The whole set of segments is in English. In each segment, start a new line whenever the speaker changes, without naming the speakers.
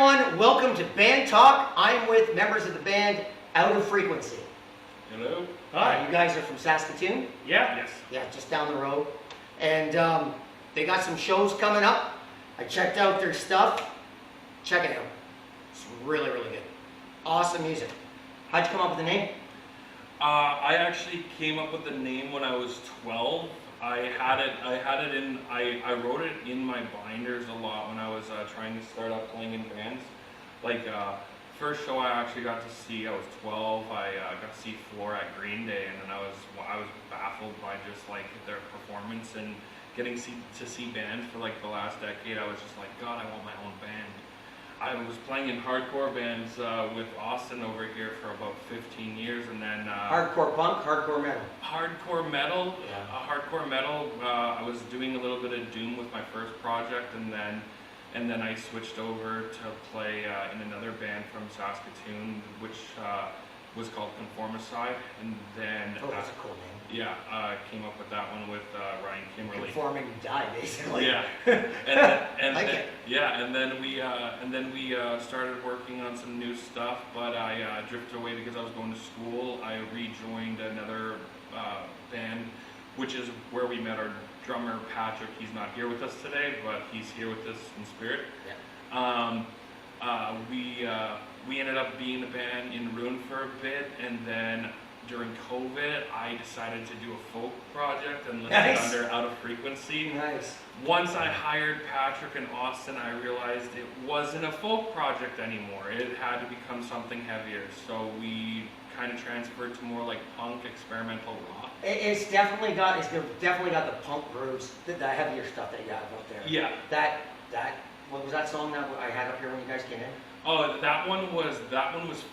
everyone, welcome to Band Talk. I'm with members of the band Out of Frequency.
Hello.
Hi. You guys are from Saskatoon?
Yeah. Yes.
Yeah, just down the road. And they got some shows coming up. I checked out their stuff. Check it out. It's really, really good. Awesome music. How'd you come up with the name?
I actually came up with the name when I was 12. I wrote it in my binders a lot when I was trying to start out playing in bands. Like first show I actually got to see, I was 12. I got to see Floor at Green Day, and then I was baffled by just like their performance and getting to see bands for like the last decade. I was just like, God, I want my own band. I was playing in hardcore bands with Austin over here for about 15 years, and then
Hardcore punk, hardcore metal.
Hardcore metal.
Yeah.
Hardcore metal. I was doing a little bit of doom with my first project, and then I switched over to play in another band from Saskatoon, which was called Conformicide, and then
That's a cool name.
yeah, came up with that one with Ryan Kimberly.
Conforming to die, basically.
Yeah, and then we started working on some new stuff, but I drifted away because I was going to school. I rejoined another band, which is where we met our drummer Patrick. He's not here with us today, but he's here with us in spirit.
Yeah.
We ended up being a band in Rouen for a bit, and then during COVID, I decided to do a folk project and listed
Nice.
under Out of Frequency.
Nice.
Once I hired Patrick and Austin, I realized it wasn't a folk project anymore. It had to become something heavier. So we kind of transferred to more like punk, experimental rock.
It's definitely got the punk grooves, the heavier stuff that you have up there.
Yeah.
What was that song that I had up here when you guys came in?
Oh, that one was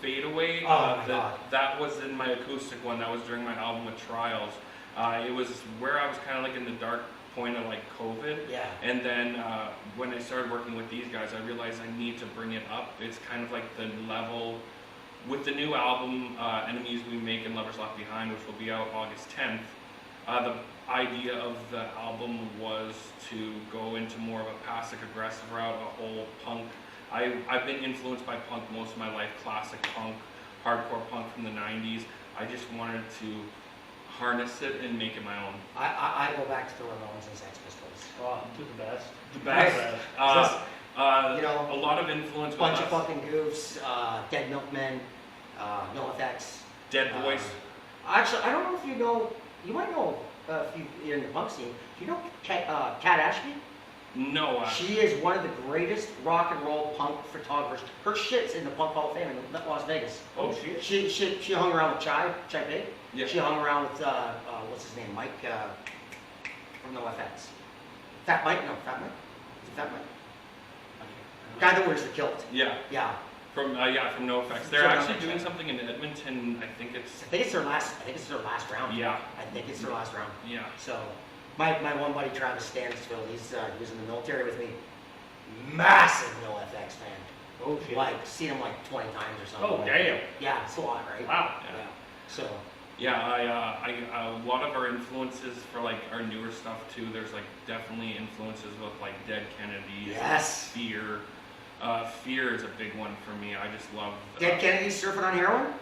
Fade Away.
Oh my God.
That was in my acoustic one. That was during my album with Trials. It was where I was kind of like in the dark point of like COVID.
Yeah.
And then when I started working with these guys, I realized I need to bring it up. It's kind of like the level with the new album, Enemies We Make and Lovers Left Behind, which will be out August 10th. The idea of the album was to go into more of a passive-aggressive route, a whole punk. I've been influenced by punk most of my life, classic punk, hardcore punk from the 90s. I just wanted to harness it and make it my own.
I go back to the Ramones and Sex Pistols.
Oh, to the best.
The best.
You know,
a lot of influence.
bunch of fucking goofs, Dead Milkmen, No Effects.
Dead Voice.
Actually, I don't know if you know, you might know if you're in the punk scene. Do you know Kat Ashby?
No.
She is one of the greatest rock and roll punk photographers. Her shit's in the Punk Hall of Fame in Las Vegas.
Oh, shit.
She hung around with Chai Big.
Yeah.
She hung around with what's his name, Mike from No FX. Fat Mike? No, Fat Mike. Is it Fat Mike? Guy that wears the kilt.
Yeah.
Yeah.
From No Effects. They're actually doing something in Edmonton. I think it's
their last round.
Yeah.
I think it's their last round.
Yeah.
So, my one buddy Travis Stansfield, he was in the military with me. Massive No FX fan.
Oh shit.
Like seen him like 20 times or something.
Oh damn.
Yeah, it's a lot, right?
Wow.
Yeah. So.
Yeah, a lot of our influences for like our newer stuff too. There's like definitely influences with like Dead Kennedys.
Yes.
Fear. Fear is a big one for me. I just love.
Dead Kennedys surfing on heroin?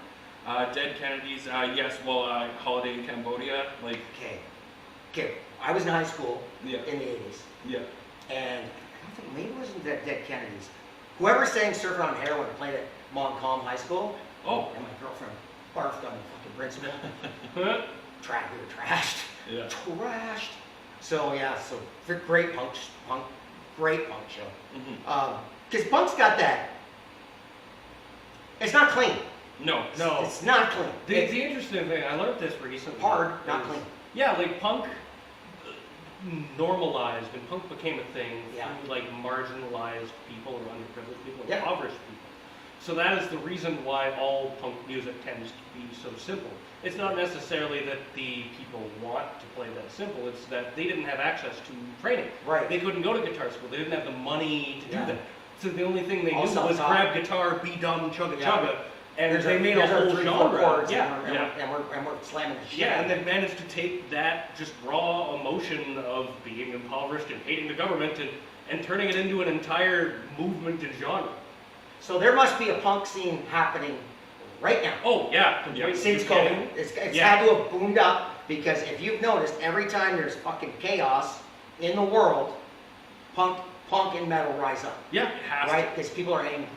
Dead Kennedys. Yes. Well, Holiday in Cambodia. Like.
Okay. I was in high school
Yeah.
in the 80s.
Yeah.
And I don't think, maybe it wasn't Dead Kennedys. Whoever sang surfing on heroin played at Montcalm High School.
Oh.
And my girlfriend barfed on the fucking principal. We were trashed.
Yeah.
Trashed. So yeah, great punk show.
Mm-hmm.
Because punk's got that. It's not clean.
No.
It's not clean.
The interesting thing, I learned this recently.
Hard, not clean.
Yeah, like punk normalized and punk became a thing
Yeah.
through like marginalized people or underprivileged people,
Yeah.
impoverished people. So that is the reason why all punk music tends to be so simple. It's not necessarily that the people want to play that simple, it's that they didn't have access to training.
Right.
They couldn't go to guitar school, they didn't have the money to
Yeah.
do that. So the only thing they knew
Also
was
top.
grab guitar, be dumb, chugga
Yeah.
chugga, and
Here's
they
our-
made
here's
a
our
whole
3-4
genre.
chords,
Yeah.
and we're slamming the shit.
Yeah,
out
and
of
they managed to take that just raw emotion of being impoverished and hating the government and turning it into an entire movement and genre.
So there must be a punk scene happening right now.
Oh yeah,
Since COVID, it's had to have boomed up, because if you've noticed, every time there's fucking chaos in the world, punk and metal rise up,
Yeah, it has
right? Because people are angry.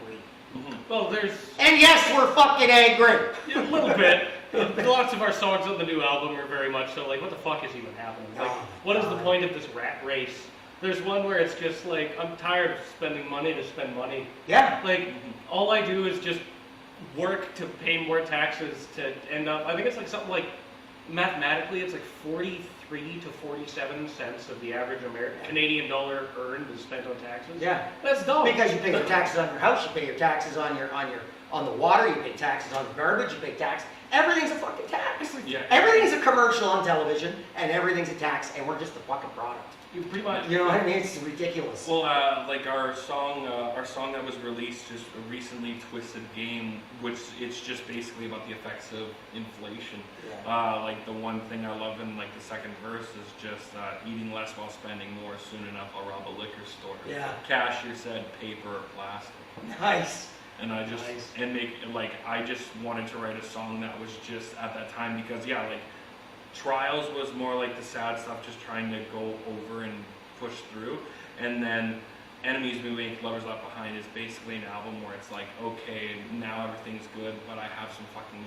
to. Well, there's
And yes, we're fucking angry.
a little bit. Lots of our songs on the new album are very much so like, what the fuck is even happening? Like, what is the point of this rat race? There's one where it's just like, I'm tired of spending money to spend money.
Yeah.
Like, all I do is just work to pay more taxes to end up, I think it's like something like, mathematically, it's like 43 to 47 cents of the average Canadian dollar earned is spent on taxes.
Yeah.
That's dumb.
Because you pay your taxes on your house, you pay your taxes on the water, you pay taxes on the garbage, you pay tax. Everything's a fucking tax.
Yeah.
Everything's a commercial on television, and everything's a tax, and we're just a fucking product.
You pretty much.
You know what I mean? It's ridiculous.
Well, like our song that was released just recently, "Twisted Game," which it's just basically about the effects of inflation.
Yeah.
Like the one thing I love in like the second verse is just eating less while spending more. Soon enough, I'll rob a liquor store.
Yeah.
Cashier said paper or plastic.
Nice.
And I just
Nice.
I just wanted to write a song that was just at that time, because yeah, like Trials was more like the sad stuff, just trying to go over and push through, and then Enemies We Make, Lovers Left Behind is basically an album where it's like, okay, now everything's good, but I have some fucking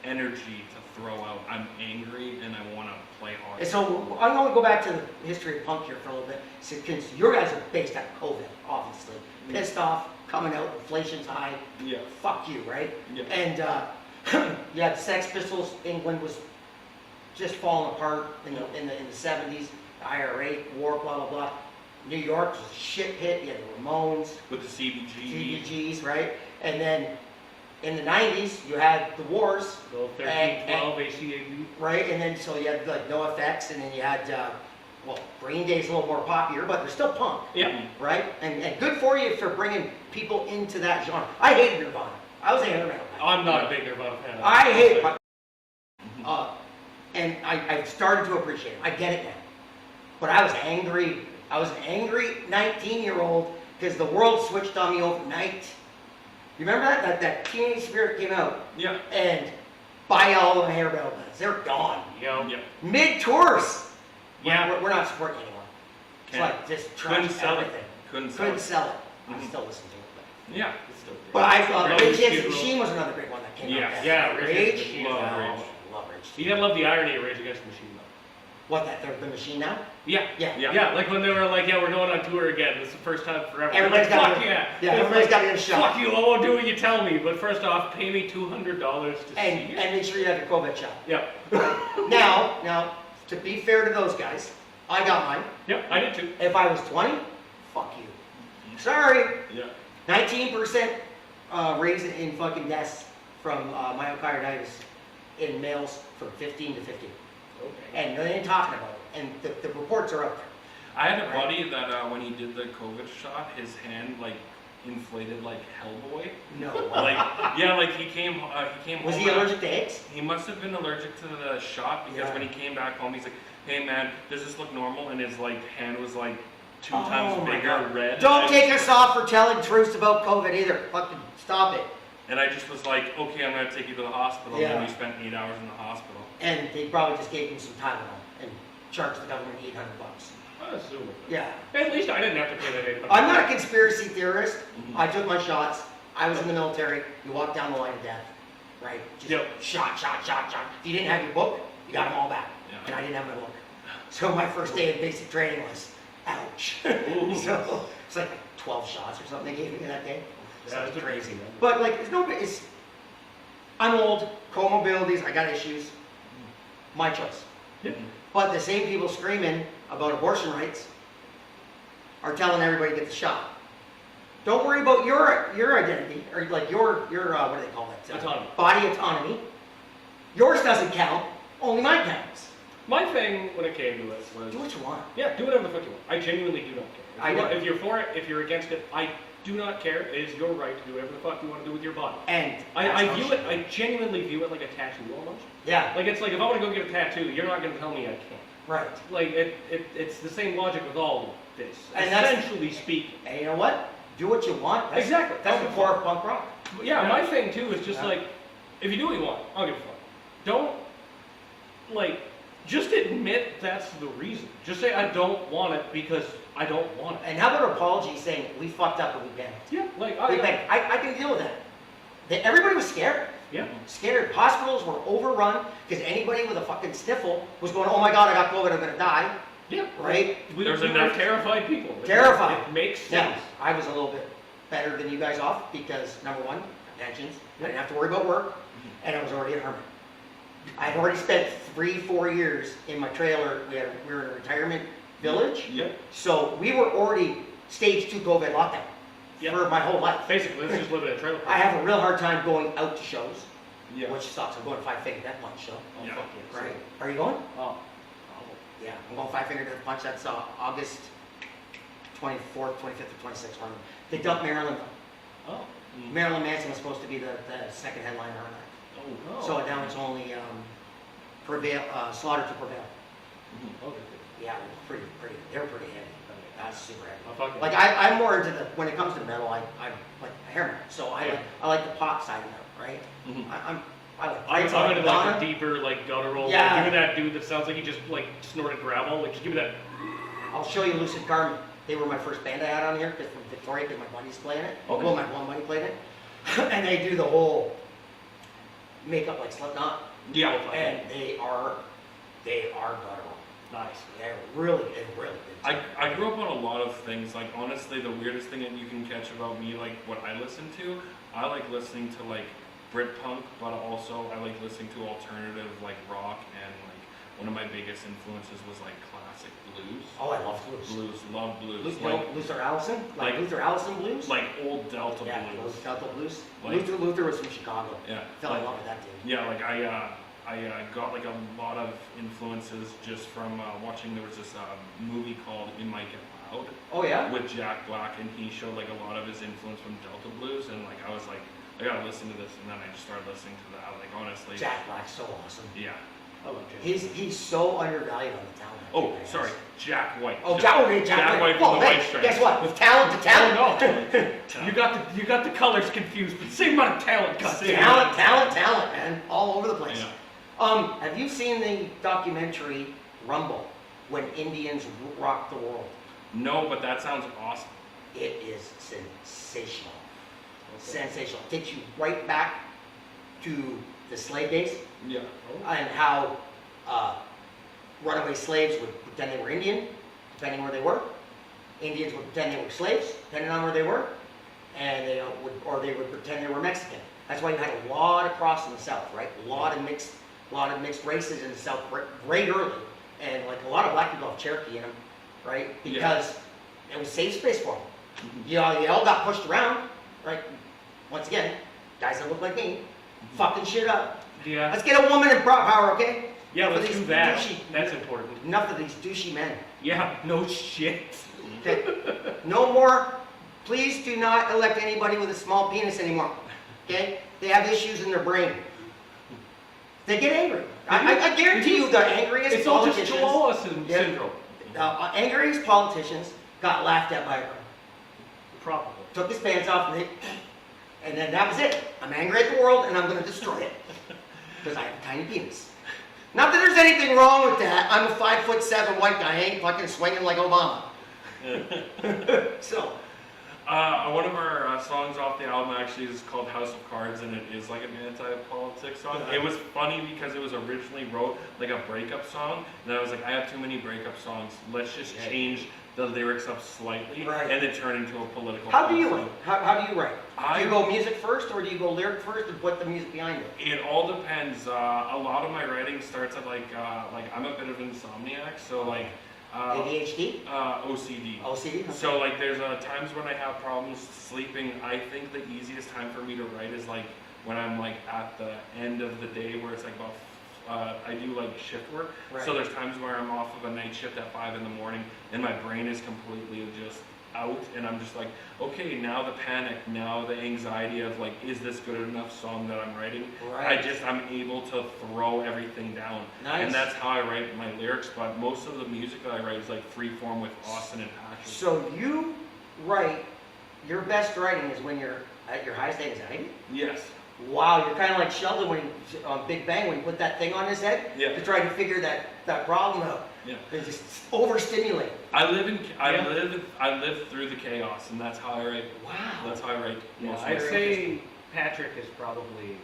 energy to throw out. I'm angry and I want to play hard.
And so I'm going to go back to the history of punk here for a little bit, since your guys are based on COVID, obviously. Pissed off, coming out, inflation's high.
Yeah.
Fuck you, right?
Yeah.
And you had Sex Pistols. England was just falling apart in the 70s. The IRA, war, blah blah blah. New York was a shit pit. You had the Ramones,
With the CBG.
CBGs, right? And then in the 90s, you had the wars,
Go 13,
And-
12, ACAB.
right? And then so you had like NoFX, and then you had well, Green Day's a little more popular, but they're still punk.
Yeah.
Right? And good for you for bringing people into that genre. I hated Nirvana. I was a hair metal guy.
I'm not a big Nirvana fan.
I hate it. And I started to appreciate it. I get it now. But I was angry. I was an angry 19-year-old because the world switched on me overnight. You remember that? That Teenage Spirit came out,
Yeah.
and buy all the hair metal bands. They're gone.
Yo.
Yeah.
Mid-tours.
Yeah.
We're not supporting anyone. It's
Can't-
like just
couldn't
trash
sell it.
everything.
Couldn't sell
Couldn't
it.
sell it. I
Mhm.
still listen to it.
Yeah.
It's still
But I thought
Rage
Rage Against the
Against the
Machine was another big one that came
Yeah.
out.
Yeah, Rage Against the
Rage.
Machine.
Love
Oh,
Rage.
love Rage.
You gotta love the irony of Rage Against the Machine, though.
What, the Machine now?
Yeah.
Yeah.
Yeah.
Yeah, like when they were like, yeah, we're going on tour again. This is the first time forever.
Everybody's
like,
got
fuck
to-
yeah.
yeah,
It's
everybody's
like,
got to get a shot.
Fuck you, I won't do what you tell me. But first off, pay me $200 to see
And
you.
make sure you have your COVID shot.
Yeah.
Now, to be fair to those guys, I got mine.
Yeah, I did too.
If I was 20, fuck you. Sorry.
Yeah.
19% raise in fucking deaths from myocarditis in males from 15 to 50.
Okay.
And they ain't talking about it. And the reports are out there.
I had a
Right.
buddy that when he did the COVID shot, his hand like inflated like Hellboy.
No.
Like yeah, like he came
Was
home
he
after-
allergic to eggs?
He must have been allergic to the shot, because
Yeah.
when he came back home, he's like, "Hey man, does this look normal?" And his like hand was like two
Oh
times
my
bigger,
God.
red.
Don't
and
take us off for telling truths about COVID either. Fucking stop it.
And I just was like, "Okay, I'm gonna take you to the hospital."
Yeah.
And we spent 8 hours in the hospital.
And they probably just gave him some Tylenol and charged the government $800.
I assume it.
Yeah.
At least I didn't have to pay that $800.
I'm not a conspiracy theorist.
Mhm.
I took my shots. I was in the military. You walk down the line of death, right? Just
Yep.
shot. If you didn't have your book, you got them all back.
Yeah.
And I didn't have my book. So my first day of basic training was, ouch.
Ooh.
So it's like 12 shots or something they gave me that day.
Yeah,
Something
it's
crazy.
man.
But like, I'm old, comorbidities, I got issues. My choice.
Yeah.
But the same people screaming about abortion rights are telling everybody to get the shot. Don't worry about your identity, or like your what do they call that?
Autonomy.
Body autonomy. Yours doesn't count. Only mine counts.
My thing when it came to it was,
Do what you want.
yeah, do whatever the fuck you want. I genuinely do not care.
I know.
If you're for it, if you're against it, I do not care. It is your right to do whatever the fuck you want to do with your body.
And
I
that's
view
how
it, I genuinely view it like a tattoo almost.
Yeah.
Like it's like if I want to go get a tattoo, you're not going to tell me I can't.
Right.
Like it's the same logic with all of this.
And that's-
Essentially speaking.
And you know what? Do what you want.
Exactly.
That's the core of punk rock.
Yeah, my thing too is just like, if you do what you want, I don't give a fuck. Don't, like, just admit that's the reason. Just say I don't want it because I don't want it.
And how about an apology saying we fucked up and we banged?
Yeah, like,
We banged. I can deal with that. Everybody was scared.
yeah.
Scared. Hospitals were overrun because anybody with a fucking sniffle was going, oh my God, I got COVID, I'm gonna die.
Yeah.
Right?
There's
we
enough
were terrified people.
Terrified.
It makes
Yeah,
sense.
I was a little bit better than you guys off because number one, pensions. I didn't have to worry about work, and I was already a hermit. I had already spent 3-4 years in my trailer. We were in a retirement village,
Yeah.
so we were already stage 2 COVID lockdown
Yeah.
for my whole life.
Basically, let's just live in a trailer.
I have a real hard time going out to shows,
Yeah.
which sucks. I'm going to Five Finger Death Punch show.
Oh,
Yeah.
fuck yeah.
Right? Are you going?
Oh.
Yeah, I'm going Five Finger Death Punch. That's August 24th, 25th, or 26th. They dumped Marilyn.
Oh.
Marilyn Manson was supposed to be the second headliner on that.
Oh.
So now it's only Slaughter to Prevail.
Okay.
Yeah, they're pretty heavy. That's super heavy.
Oh, fuck yeah.
Like I'm more into when it comes to metal, I'm like hair metal. So I like the pop side of metal, right?
Mhm.
I like
I'm into like
Madonna.
the deeper, like guttural.
Yeah.
Like, give me that dude that sounds like he just like snorted gravel. Like, just give me that.
I'll show you Lucid Carmen. They were my first band I had on here because from Victoria, because my buddy's playing it.
Okay.
Well, my one buddy played it, and they do the whole makeup like Slipknot,
Yeah.
and they are guttural.
Nice.
They're really good.
I grew up on a lot of things. Like, honestly, the weirdest thing that you can catch about me, like what I listen to, I like listening to like Britpunk, but also I like listening to alternative like rock, and like one of my biggest influences was like classic blues.
Oh, I love blues.
Blues, love blues.
Luther Allison,
like-
Luther Allison blues.
Like old Delta
Yeah,
blues.
Delta blues.
Like-
Luther was from Chicago.
Yeah.
Fell in
like-
love with that dude.
Yeah, like I got like a lot of influences just from watching. There was this movie called It Might Get Loud
Oh yeah.
with Jack Black, and he showed like a lot of his influence from Delta blues, and like I was like, I gotta listen to this, and then I just started listening to that. Like, honestly,
Jack Black's so awesome.
yeah.
I love James.
He's so undervalued on the talent.
Oh, sorry, Jack White.
Oh, Jack White.
from
Well,
the
hey,
White Stripes.
guess what? With talent to talent.
Oh, no. You got the colors confused, but same amount of talent. God damn it.
Talent, man, all over the place.
Yeah.
Have you seen the documentary Rumble, when Indians rocked the world?
No, but that sounds awesome.
It is sensational. Sensational. It takes you right back to the slave days
Yeah.
and how runaway slaves would pretend they were Indian, depending where they were. Indians would pretend they were slaves, depending on where they were, and they would pretend they were Mexican. That's why you had a lot of cross in the South, right? A lot of mixed races in the South right early, and like a lot of black people have Cherokee in them, right? Because it was safe space for them. You all got pushed around, right? Once again, guys that look like me, fucking shit up.
Yeah.
Let's get a woman in power, okay?
Yeah,
Enough
let's
of
do
these
that.
douchey-
That's important.
Enough of these douchey men.
Yeah. No shit.
Okay? No more. Please do not elect anybody with a small penis anymore. Okay? They have issues in their brain. They get angry. I guarantee you, the angriest
It's all just
politicians,
Chihuahua
Yeah.
syndrome.
Angriest politicians got laughed at by a girl.
Probably.
Took his pants off, and then that was it. I'm angry at the world, and I'm going to destroy it because I have a tiny penis. Not that there's anything wrong with that. I'm a 5'7" white guy. I ain't fucking swinging like Obama. So.
One of our songs off the album actually is called House of Cards, and it is like an anti-politics song. It was funny because it was originally wrote like a breakup song, and I was like, I have too many breakup songs. Let's just change the lyrics up slightly,
Right.
and it turned into a political
How do you
song.
write? How do you write?
I-
Do you go music first, or do you go lyric first and put the music behind it?
It all depends. A lot of my writing starts at like I'm a bit of an insomniac, so like
ADHD?
OCD.
OCD? Okay.
So like there's times when I have problems sleeping. I think the easiest time for me to write is like when I'm like at the end of the day where it's like about I do like shift work.
Right.
So there's times where I'm off of a night shift at 5 in the morning and my brain is completely just out, and I'm just like, okay, now the panic, now the anxiety of like, is this good enough song that I'm writing?
Right.
I'm able to throw everything down.
Nice.
And that's how I write my lyrics, but most of the music that I write is like free form with Austin and passion.
So you write your best writing is when you're at your highest anxiety?
Yes.
Wow, you're kind of like Sheldon when on Big Bang when he put that thing on his head to try to figure that problem out.
Yeah.
They just overstimulate.
I live through the chaos, and that's how I write.
Wow.
That's how I write.
Yeah,
most of
I'd
my
say Patrick is probably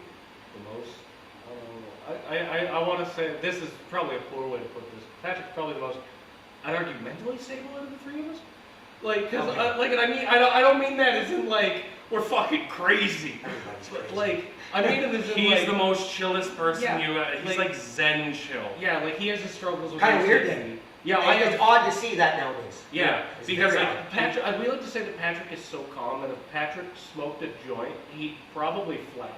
the most. I want to say this is probably a poor way to put this. Patrick's probably the most. I'd argue mentally stable out of the three of us. Like, cause
Okay.
I don't mean that as in like we're fucking crazy.
Everybody's
But
crazy.
like I mean it as in
He's
like
the most chillest person
Yeah,
he's like Zen chill.
yeah, like he has his struggles with
Kind of weird
anxiety.
then.
Yeah,
It's odd to see that nowadays.
Yeah,
It's
because
very
like
odd.
Patrick, we like to say that Patrick is so calm, and if Patrick smoked a joint, he'd probably flatline.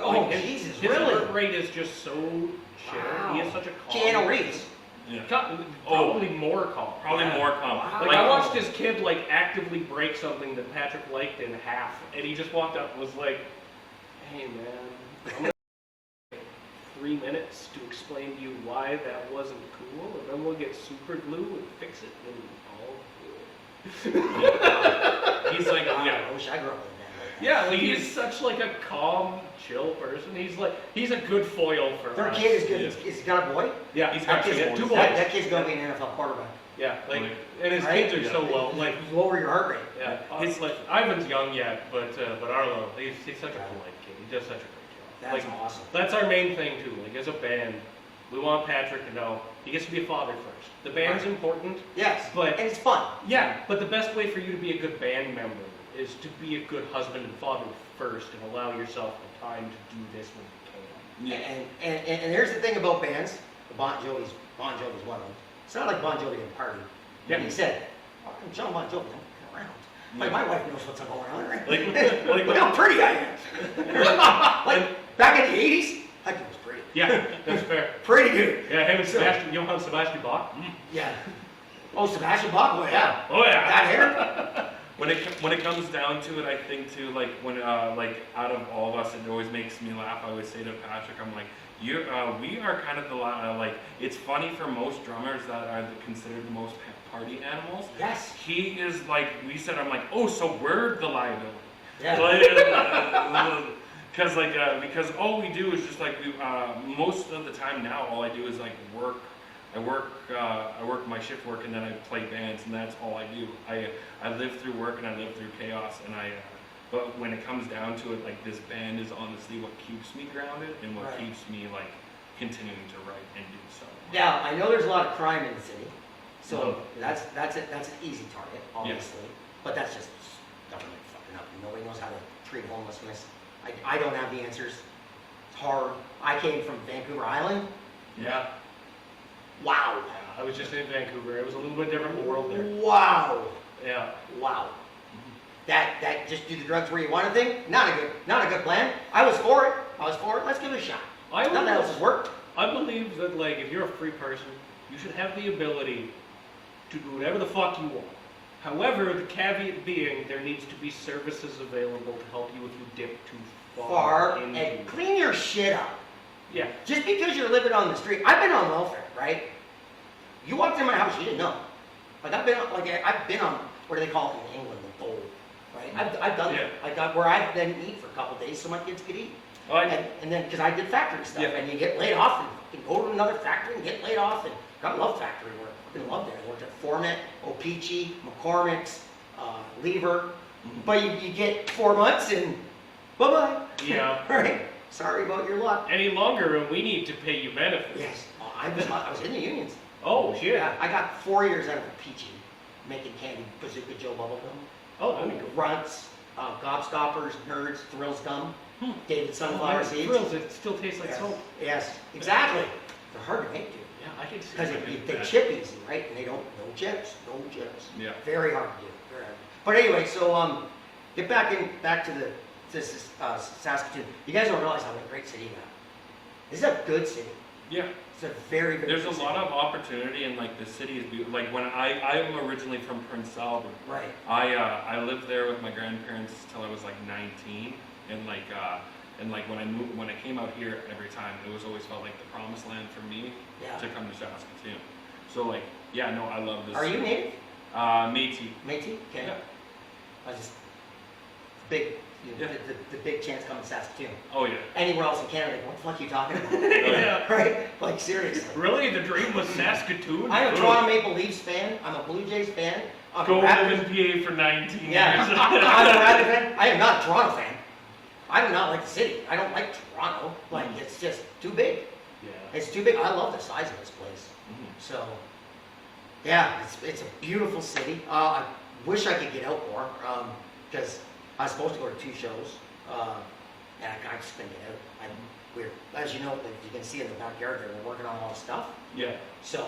Oh,
Like,
Jesus,
his
really?
heart rate is just so chill.
Wow.
He has such a calm.
Keanu Reeves.
Yeah.
Probably more calm.
Probably
Yeah.
more calm.
Wow.
Like I watched this kid like actively break something that Patrick liked in half, and he just walked up and was like, "Hey man, I'm gonna take 3 minutes to explain to you why that wasn't cool, and then we'll get super glue and fix it, and all good."
He's like,
Wow,
yeah.
I wish I grew up with that.
Yeah, like he's such like a calm, chill person. He's a good foil for
Their
us.
kid is good.
Yeah.
He's got a boy.
Yeah,
He's
That
got
kid's,
two boys.
that kid's gonna be an NFL quarterback.
yeah, like
Like,
and his
right?
kids are so well. Like
Lower your heart rate.
yeah,
His-
it's like Ivan's young yet, but Arlo, he's such a polite kid. He does such a great job.
That's
Like
awesome.
that's our main thing too. Like as a band, we want Patrick to know he gets to be a father first. The band's
Right.
important,
Yes.
but
And it's fun.
yeah, but the best way for you to be a good band member is to be a good husband and father first, and allow yourself the time to do this when you can.
Yeah.
And here's the thing about bands. Bon Jovi's one of them. It's not like Bon Jovi didn't party.
Yeah.
He said, oh, John Bon Jovi, I'm around. Like my wife knows what's going on, right?
Like
Look how pretty I am. Like back in the 80s, that dude was pretty.
Yeah, that's fair.
Pretty good.
Yeah, him and Sebastian, Johann Sebastian Bach.
Yeah. Oh, Sebastian Bach, oh yeah.
Oh yeah.
That hair.
When it comes down to it, I think too, like when like out of all of us, it always makes me laugh. I always say to Patrick, I'm like, we are kind of the like. It's funny for most drummers that are considered the most party animals.
Yes.
He is like we said. I'm like, oh, so we're the liability.
Yeah.
Because all we do is just like most of the time now, all I do is like work. I work my shift work, and then I play bands, and that's all I do. I live through work and I live through chaos, and but when it comes down to it, like this band is honestly what keeps me grounded and what
Right.
keeps me like continuing to write and do so.
Now, I know there's a lot of crime in the city, so
Mm-hmm.
that's an easy target, obviously. But that's just government fucking up. Nobody knows how to treat homelessness. I don't have the answers. It's hard. I came from Vancouver Island.
Yeah.
Wow.
I was just in Vancouver. It was a little bit different world there.
Wow.
Yeah.
Wow. That just do the drugs where you want to thing? Not a good plan. I was for it. Let's give it a shot. Nothing else has worked.
I believe that like if you're a free person, you should have the ability to do whatever the fuck you want. However, the caveat being there needs to be services available to help you if you dip too
Far
into
and clean your shit up.
Yeah.
Just because you're living on the street, I've been on welfare, right? You walked in my house, you didn't know. Like I've been on what do they call it in England, the dole, right? I've done
Yeah.
that. I got where I then eat for a couple days so my kids could eat. And then because I did factory stuff,
Yeah.
and you get laid off and you can go to another factory and get laid off. And I love factory work. I fucking love there. I worked at Formet, Opeachy, McCormick's, Lever. But you get 4 months and bye bye.
Yeah.
Right. Sorry about your luck.
Any longer, and we need to pay you benefits.
Yes. I was in the unions.
Oh shit.
Yeah, I got 4 years out of Peachy, making candy, Bazooka Joe bubblegum,
Oh, that'd be cool.
Grunts, Gobstoppers, Nerds, Thrills Gum, David Sunflower Seeds.
Thrills, it still tastes like
Yes.
soap.
Yes, exactly. They're hard to make, dude.
Yeah, I can see
Because
that.
they chip easy, right? And they don't, no chips.
Yeah.
Very hard to do. Very hard. But anyway, so get back to Saskatoon. You guys don't realize how great city you got. This is a good city.
Yeah.
It's a very, very
There's
good
a
city.
lot of opportunity, and like the city is beautiful. Like when I'm originally from Prince Albert.
Right.
I lived there with my grandparents till I was like 19, and when I came out here every time, it was always felt like the promised land for me
Yeah.
to come to Saskatoon. So like, yeah, no, I love this.
Are you native?
Métis.
Métis? Okay.
Yeah.
I just big, the big chance coming to Saskatoon.
Oh yeah.
Anywhere else in Canada, like, what the fuck are you talking about?
Yeah.
Right? Like, seriously.
Really? The dream was Saskatoon?
I'm a Toronto Maple Leafs fan. I'm a Blue Jays fan. I'm
Go
a
live in
Raptors.
PA for 19
Yeah.
years.
I'm a Raptors fan. I am not a Toronto fan. I do not like the city. I don't like Toronto. Like, it's just too big.
Yeah.
It's too big. I love the size of this place. So, yeah, it's a beautiful city. I wish I could get out more, because I was supposed to go to 2 shows, and I just couldn't get out. We're, as you know, if you can see in the backyard there, we're working on a lot of stuff.
Yeah.
So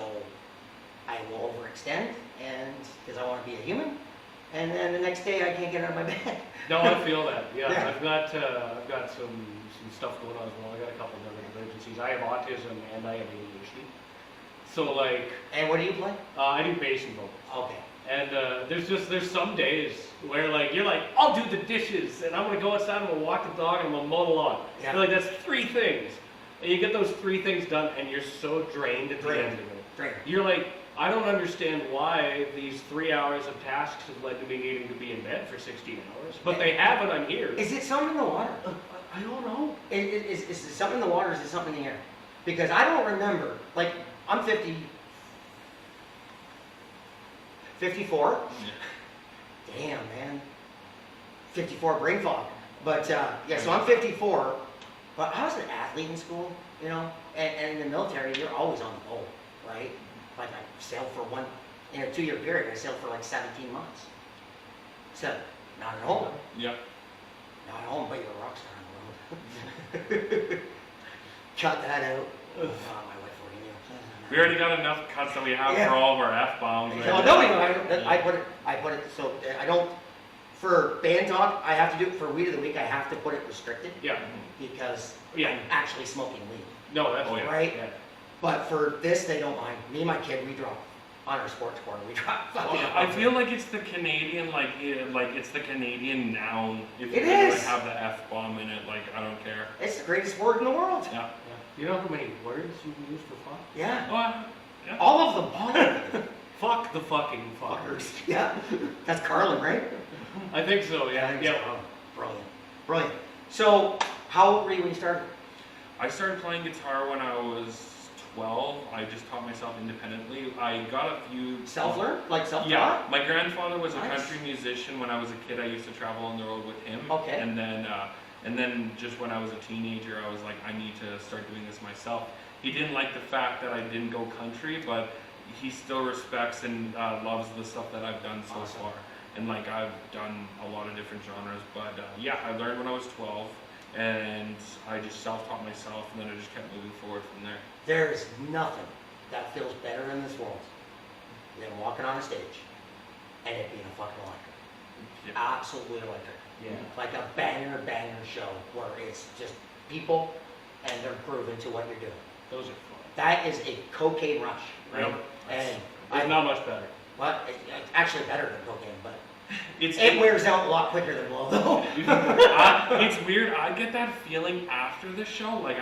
I will overextend, and because I want to be a human, and then the next day I can't get out of my bed.
No, I feel that. Yeah,
Yeah.
I've got some stuff going on as well. I got a couple of other emergencies. I have autism and I have ADHD. So like,
And what do you play?
I do bass and vocals.
Okay.
And there's some days where like you're like, I'll do the dishes and I'm gonna go outside and I'm gonna walk the dog and I'm gonna mow the lawn.
Yeah.
You're like, that's 3 things. And you get those 3 things done and you're so drained at the
Drained.
end of it.
Great.
You're like, I don't understand why these 3 hours of tasks have led to me needing to be in bed for 16 hours. But they haven't, I'm here.
Is it something in the water?
I don't know.
Is it something in the water or is it something in the air? Because I don't remember, like, I'm 54. Damn, man. 54 brain fog. But, yeah, so I'm 54. But I was an athlete in school, you know, and in the military, you're always on the go, right? Like, I sailed for in a 2-year period, I sailed for like 17 months. So, not at home.
Yeah.
Not at home, but you're a rock star on the road. Cut that out. Oh, my wife already knew.
We already got enough cuts that we have
Yeah.
for all of our F-bombs.
No, I put it so I don't, for band talk, I have to do it for weed of the week, I have to put it restricted
Yeah.
because
Yeah.
I'm actually smoking weed,
No, that's
Oh, yeah.
right?
Yeah.
But for this, they don't mind. Me and my kid, we drop on our sports corner, we drop fucking.
I feel like it's the Canadian, like it's the Canadian noun. If
It
you
is.
like have the F-bomb in it, like I don't care.
It's the greatest word in the world.
Yeah.
You know how many words you can use for fuck?
Yeah.
Well, yeah.
All of them. All of them.
Fuck the fucking fuckers.
Fuckers. Yeah. That's Carlin, right?
I think so,
I
yeah.
think
Yeah.
so. Brilliant. Brilliant. So, how old were you when you started?
I started playing guitar when I was 12. I just taught myself independently. I got a few
Self-learned? Like self-taught?
Yeah, my grandfather was a
Nice.
country musician. When I was a kid, I used to travel on the road with him.
Okay.
And then just when I was a teenager, I was like, I need to start doing this myself. He didn't like the fact that I didn't go country, but he still respects and loves the stuff that I've done so
Awesome.
far. And like I've done a lot of different genres, but yeah, I learned when I was 12, and I just self-taught myself, and then I just kept moving forward from there.
There is nothing that feels better in this world than walking on a stage and it being a fucking electric.
Yeah.
Absolutely electric.
Yeah.
Like a banger show where it's just people and they're grooving to what you're doing.
Those are fun.
That is a cocaine rush, right?
Yep.
And
It's not much better.
well, it's actually better than cocaine, but
It's
it wears out a lot quicker than blow, though.
It's weird. I get that feeling after the show. Like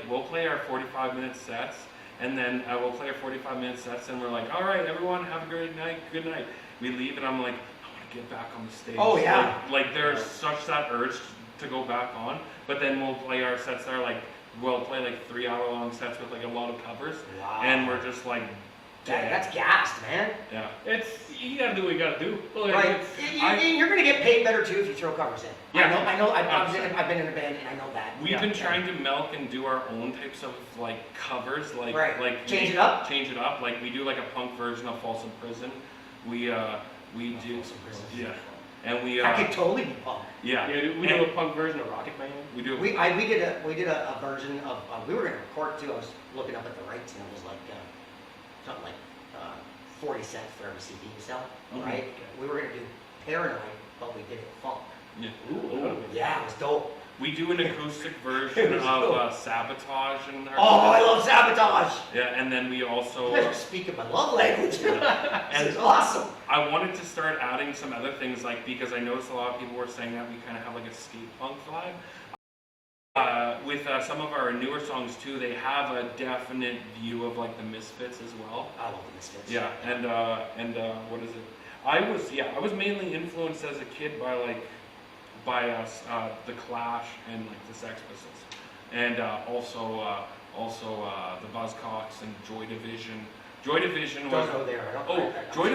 we'll play our 45-minute sets, and then we'll play our 45-minute sets, and we're like, all right, everyone, have a great night, good night. We leave, and I'm like, I want to get back on the stage.
Oh, yeah.
Like there's such that urge to go back on, but then we'll play our sets that are like, we'll play like 3-hour-long sets with like a lot of covers,
Wow.
and we're just like,
That's gassed, man.
yeah.
You gotta do what you gotta do. Like,
Right.
it's-
You're going to get paid better, too, if you throw covers in.
Yeah.
I know. I've
Absolutely.
been in a band, and I know that.
We've been trying to milk and do our own types of like covers, like
Right.
like
Change it up?
Change it up. Like we do like a punk version of Folsom Prison. We do
Folsom Prison.
yeah, and we
I could totally be punk.
yeah.
Yeah, we do a punk version of Rocket Man.
We do.
We did a version of we were gonna record too. I was looking up at the rights and it was like something like 40 cents for every CD you sell,
Mhm.
right? We were gonna do Paranoid, but we did it funk.
Yeah.
Ooh.
Yeah, it was dope.
We do an acoustic
It
version
was
of
cool.
Sabotage and our
Oh, I love Sabotage.
yeah, and then we
You
also
guys are speaking my love language.
And-
This is awesome.
I wanted to start adding some other things like because I noticed a lot of people were saying that we kind of have like a skate punk vibe. With some of our newer songs too, they have a definite view of like the Misfits as well.
I love the Misfits.
Yeah, and what is it? I was mainly influenced as a kid by like by us, the Clash and like the Sex Pistols, and also the Buzzcocks and Joy Division. Joy Division was.
Don't go there.
Joy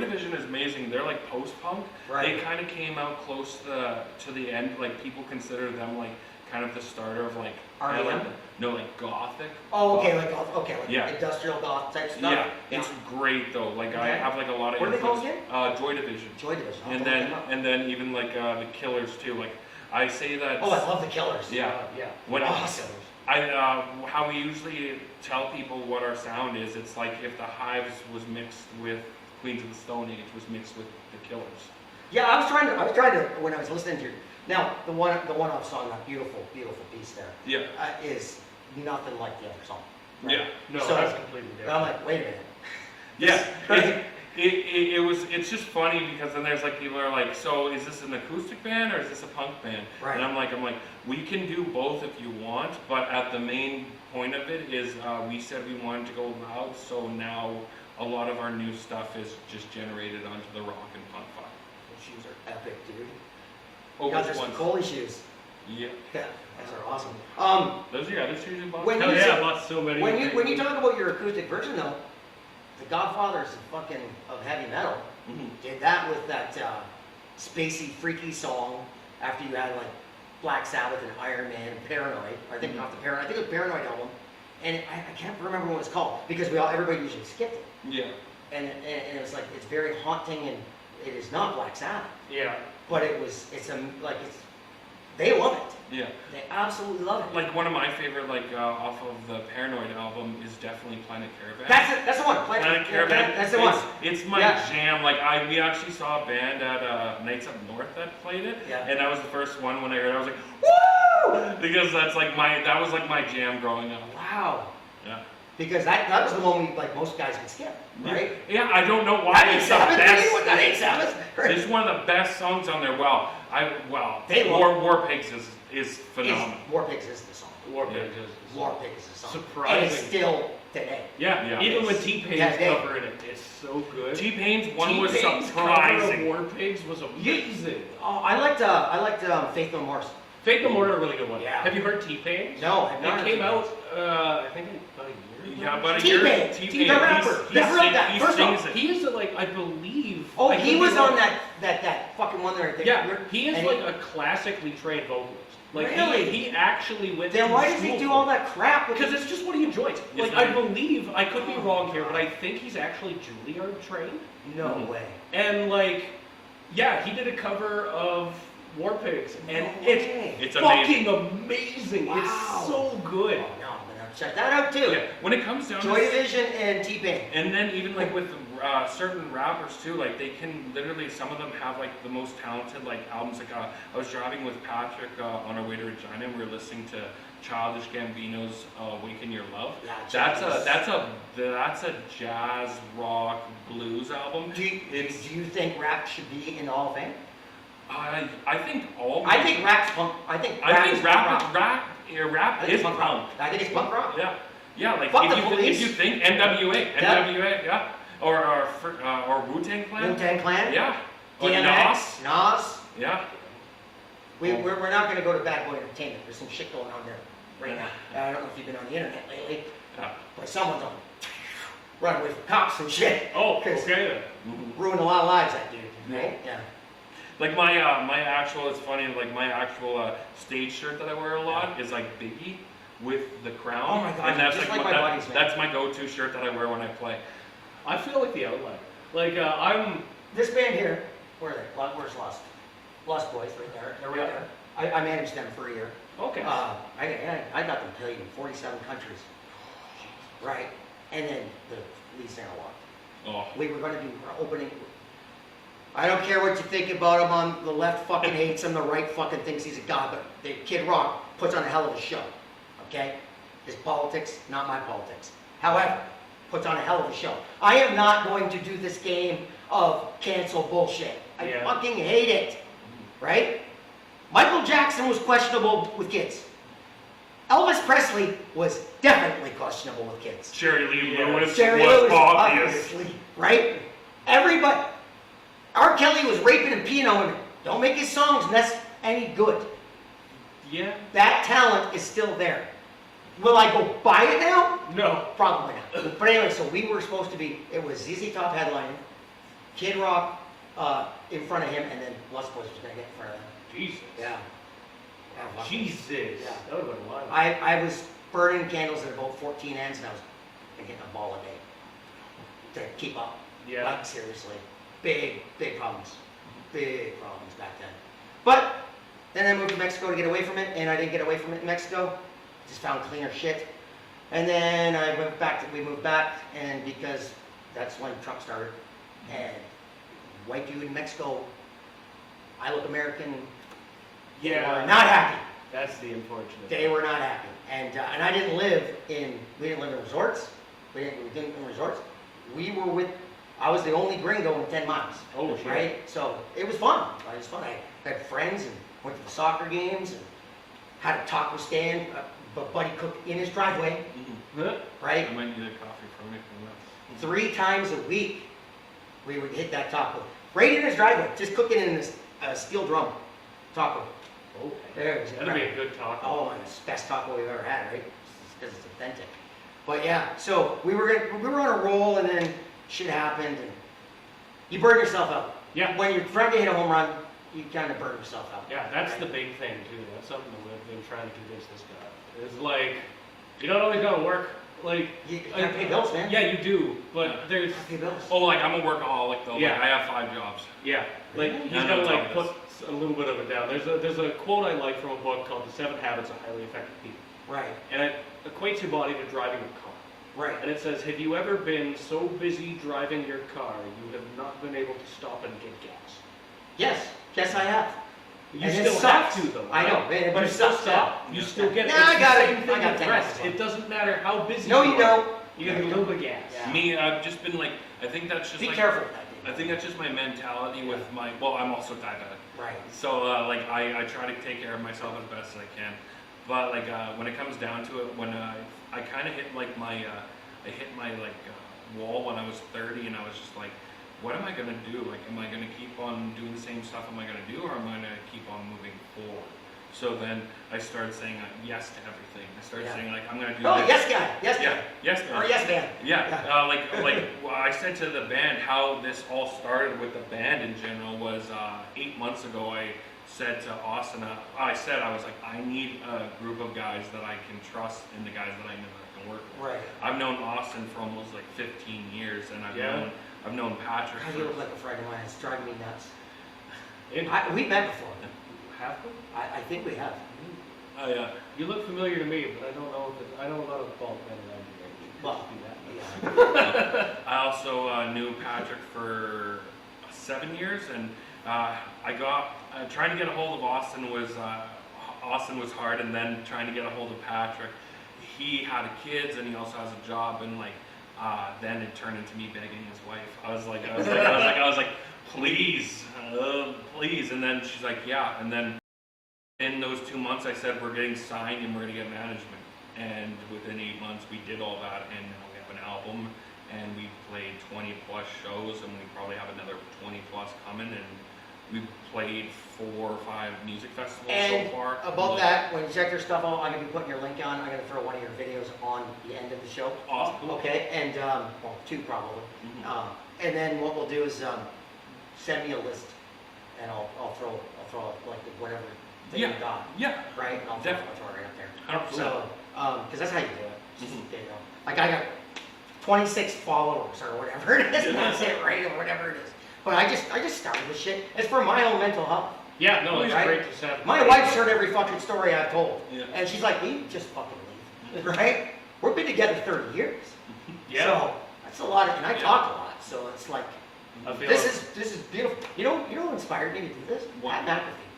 Division is amazing. They're like post-punk.
Right.
They kind of came out close to the end. Like people consider them like kind of the starter of like
R.E.M.?
like gothic.
Oh, okay,
Goth.
like
Yeah.
industrial goth type stuff.
Yeah, it's great though. Like I
Okay.
have like a lot of.
What are they called
influence. Joy Division.
Joy Division. I'll
And
have to look them up.
then even like the Killers too. Like I say that.
Oh, I love the Killers.
Yeah.
Yeah.
When
Awesome.
how we usually tell people what our sound is, it's like if the Hives was mixed with Queens of the Stone Age was mixed with the Killers.
Yeah, I was trying to when I was listening to your. Now the one-off song, that beautiful piece there,
Yeah.
is nothing like the other song.
Yeah.
No,
So-
that's completely
And I'm
different.
like, wait a minute.
Yeah.
Right.
It's just funny because then there's like people are like, so is this an acoustic band or is this a punk band?
Right.
And I'm like, we can do both if you want, but at the main point of it is we said we wanted to go loud, so now a lot of our new stuff is just generated onto the rock and punk vibe.
Those shoes are epic, dude.
Oh,
God,
which
there's some
ones?
Coley shoes.
Yeah.
Yeah, those are awesome.
Those are your other shoes you bought?
When
Oh
you
yeah,
say-
I bought so many.
when you talk about your acoustic version though, the Godfathers of heavy metal
Mhm.
did that with that spacey, freaky song after you had like Black Sabbath and Iron Man and Paranoid. I think not the Paranoid. I think it was Paranoid album, and I can't remember what it's called because everybody usually skipped it,
Yeah.
and it was like it's very haunting and it is not Black Sabbath,
Yeah.
but they love it.
Yeah.
They absolutely love it.
Like one of my favorite, like off of the Paranoid album, is definitely Planet Caravan.
That's it. That's the one.
Planet Caravan.
That's the one.
It's my
Yeah.
jam. Like we actually saw a band at Nights Up North that played it,
Yeah.
and that was the first one when I heard it. I was like, woo! Because that was like my jam growing up.
Wow.
Yeah.
Because that was the one most guys would skip, right?
Yeah, I don't know why
That ain't
it's the
Sabbath.
best.
That ain't Sabbath.
It's one of the best songs on there.
They love
War Pigs is phenomenal.
War Pigs is the song.
War
Yeah.
Pigs is
War Pigs is the song.
Surprising.
And it's still today.
Yeah,
Yeah.
even when
It's-
T-Pain's
yeah, they-
covering it, it's so good.
T-Pain's one was
T-Pain's cover
surprising.
of War Pigs was amazing.
Oh, I liked Faith No More's.
Faith No More are a really good one.
Yeah.
Have you heard T-Pain?
No, I've not
It came
heard
out, I think about a year ago.
Yeah, about a year.
T-Pain,
T-Pain,
the rapper.
he
Never heard that.
he
First
sings
off,
it.
He is like, I believe.
Oh,
I
he
could
was
be
on
wrong.
that fucking one there.
Yeah, he is
and
like a classically trained vocalist. Like
Really?
he actually went
Then
to
why does he
school
do
for
all
it.
that crap?
Because it's just what he enjoys. Like
not-
I believe, I could be wrong here, but I think he's actually Juilliard trained.
No
Mhm.
way.
And like, yeah, he did a cover of War Pigs, and
No
it's
way.
It's
fucking amazing.
Wow.
It's so good.
Oh no, I'm gonna check that out too.
Yeah, when it comes down
Joy
to
Division and T-Pain.
and then even like with certain rappers too, like they can literally, some of them have like the most talented like albums. Like I was driving with Patrick on our way to Regina, and we were listening to Childish Gambino's "Awaken Your Love."
Yeah,
That's a jazz rock blues album.
Do you think rap should be in the Hall of Fame?
I think all.
I think rap's punk. I think rap is punk rock.
rap
I think
is
it's punk
punk.
rock. I think it's punk rock.
Yeah, yeah. Like
Fuck the
if
Police.
you think NWA, yeah, or Wu-Tang Clan,
Wu-Tang Clan.
yeah, or
DMX. Nas.
yeah.
We're not going to go to Bad Boy Entertainment. There's some shit going on there right now. I don't know if you've been on the internet lately,
Yeah.
but someone's on run away from cops and shit.
Oh,
'Cause
okay.
ruined a lot of lives, that dude.
Yeah.
Right? Yeah.
Like my actual, it's funny. Like my actual stage shirt that I wear a lot is like Biggie with the crown.
Oh my God,
And that's
just
like
like my buddies, man.
that's my go-to shirt that I wear when I play.
I feel like the outlier. Like I'm.
This band here, where are they? Where's Lost? Lost Boys, right there. They're right
Yeah.
there. I managed them for a year.
Okay.
I got them played in 47 countries. Right. And then the lead singer walked.
Oh,
We were going to do opening. I don't care what you think about him on the left fucking hates him, the right fucking thinks he's a god, but the Kid Rock puts on a hell of a show. Okay? His politics, not my politics. However, puts on a hell of a show. I am not going to do this game of cancel bullshit. I
Yeah.
fucking hate it. Right? Michael Jackson was questionable with kids. Elvis Presley was definitely questionable with kids.
Jerry Lee
Yeah.
Lewis
Jerry
was
Lewis,
obvious.
obviously, right? Everybody. R. Kelly was raping and peeing on women. Don't make his songs any good.
Yeah.
That talent is still there. Will I go buy it now?
No.
Probably not. But anyway, so we were supposed to be, it was ZZ Top headlining, Kid Rock in front of him, and then Lust Boys was going to get in front of them.
Jesus.
Yeah.
Jesus.
Yeah.
That would have been wild.
I was burning candles at about 14 ends, and I was getting a ball a day to keep up.
Yeah.
Like, seriously. Big problems. Big problems back then. But then I moved to Mexico to get away from it, and I didn't get away from it in Mexico. Just found cleaner shit. And then we moved back, and because that's when Trump started, and white dude in Mexico, I look American, they were not happy.
That's the unfortunate.
They were not happy. And I didn't live in, we didn't live in resorts. We didn't live in resorts. I was the only gringo in 10 miles.
Oh, shit.
Right? So it was fun. It was fun. I had friends and went to the soccer games and had a taco stand. But Buddy cooked in his driveway, right?
I might need a coffee from you.
3 times a week, we would hit that taco. Right in his driveway, just cooking in this steel drum taco.
Okay.
There it is.
That'd be a good taco.
Oh man, it's the best taco we've ever had, right? Because it's authentic. But yeah, so we were on a roll, and then shit happened, and you burn yourself out.
Yeah.
When you're trying to hit a home run, you kind of burn yourself out.
Yeah, that's
right?
the big thing too. That's something that we've been trying to convince this guy. It's like, you don't always gotta work. Like,
You gotta pay bills, man.
yeah, you do, but there's,
Pay bills.
Oh, like I'm a workaholic though.
Yeah.
Like, I have 5 jobs.
yeah, like he's
I
gotta
know
like
Tom
put a little bit of it down. There's a quote I like from a book called The 7 Habits of Highly Effective People,
Right,
and it equates your body to driving a car.
right.
And it says, have you ever been so busy driving your car you have not been able to stop and get gas?
Yes, I have.
You
And it
still have
sucks.
to though.
I
right?
know, man, but
you
it
still
sucks,
stop.
yeah.
You still get.
Yeah,
it's
I
the
got it.
same
I
thing
got
with
10
rest.
minutes.
It doesn't matter how busy.
No,
you
you
are.
don't.
You gotta
No,
get
you
a little bit of gas.
Yeah.
Me, I've just been like, I think that's just
Be
like,
careful with that,
I
dude.
think that's just my mentality with my, well, I'm also diabetic.
Right.
So like I try to take care of myself as best as I can. But like when it comes down to it, when I kind of hit like my, I hit my like wall when I was 30, and I was just like, what am I gonna do? Like, am I gonna keep on doing the same stuff am I gonna do, or am I gonna keep on moving forward? So then I started saying yes to everything. I started saying like, I'm gonna do
Oh,
this.
yes guy, yes
Yeah,
guy.
yes,
Or
man.
yes man.
Yeah, well, I said to the band how this all started with the band in general was 8 months ago. I said to Austin, I was like, I need a group of guys that I can trust and the guys that I know that I can work with.
Right.
I've known Austin for almost like 15 years, and I've known Patrick.
God, you look like a friend of mine. It's driving me nuts.
And
We met before.
have we?
I think we have.
Oh yeah.
You look familiar to me, but I don't know if I know a lot of bald men around here. It could
Well,
just be that.
yeah.
I also knew Patrick for 7 years, and I got trying to get a hold of Austin was hard, and then trying to get a hold of Patrick. He had kids, and he also has a job, and like then it turned into me begging his wife. I was like, please, please, and then she's like, yeah, and then in those 2 months I said we're getting signed and we're gonna get management, and within 8 months we did all that, and now we have an album, and we played 20 plus shows, and we probably have another 20 plus coming, and we've played 4 or 5 music festivals
And
so far.
about that, when you check your stuff out, I'm gonna be putting your link on. I'm gonna throw one of your videos on the end of the show.
Awesome.
Okay, and well, 2 probably.
Mhm.
And then what we'll do is send me a list, and I'll throw like whatever thing you got,
Yeah.
right? And I'll throw it right up there.
100%.
So, because that's how you do it. Just,
Mhm.
you know, like I got 26 followers or whatever it is. That's it, right? Or whatever it is. But I just started this shit. It's for my own mental health.
Yeah, no, it's
Right?
great to have.
My wife's heard every fucking story I've told.
Yeah.
And she's like, you just fucking leave. Right? We've been together 30 years.
Yeah.
So that's a lot and I
Yeah.
talk a lot. So it's like,
I feel
this is beautiful. You know what inspired me to do this?
What?
Pat McAfee.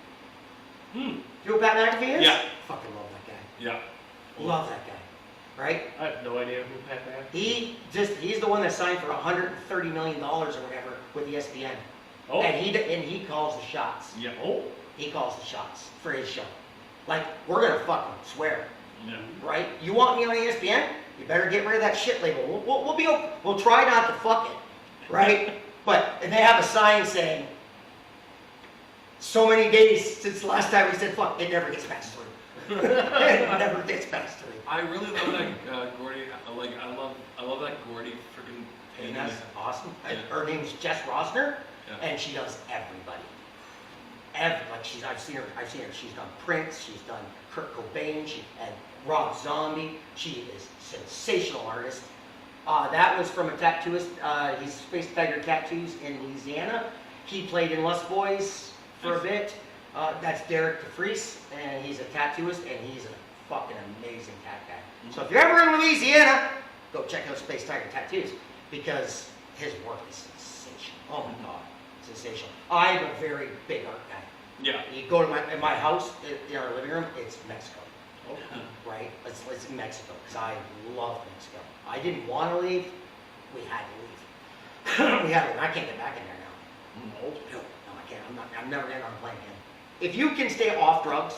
Hmm.
You know who Pat McAfee is?
Yeah.
Fucking love that guy.
Yeah.
Love that guy. Right?
I have no idea who Pat McAfee is.
He's the one that signed for $130 million or whatever with ESPN.
Oh.
And he calls the shots.
Yeah.
Oh.
He calls the shots for his show. Like, we're gonna fucking swear.
Yeah.
Right? You want me on ESPN? You better get rid of that shit label. We'll try not to fuck it, right? And they have a sign saying, So many days since the last time we said fuck, it never gets past 3. It never gets past 3.
I really love that Gordy. Like I love that Gordy freaking
And
painting.
that's awesome.
Yeah.
Her name's Jess Rosner,
Yeah.
and she does everybody. I've seen her. She's done Prince. She's done Kurt Cobain. She had Rob Zombie. She is a sensational artist. That was from a tattooist. He's Space Tiger Tattoos in Louisiana. He played in Les Boys for a bit. That's Derek DeFries, and he's a tattooist, and he's a fucking amazing tat guy. So if you're ever in Louisiana, go check out Space Tiger Tattoos, because his work is sensational. Oh my god, sensational. I'm a very big art guy.
Yeah.
You go to my house, in our living room, it's Mexico. Right? It's in Mexico, because I love Mexico. I didn't want to leave. We had to leave. We had to leave. I can't get back in there now. No, I can't. I'm never getting on a plane again. If you can stay off drugs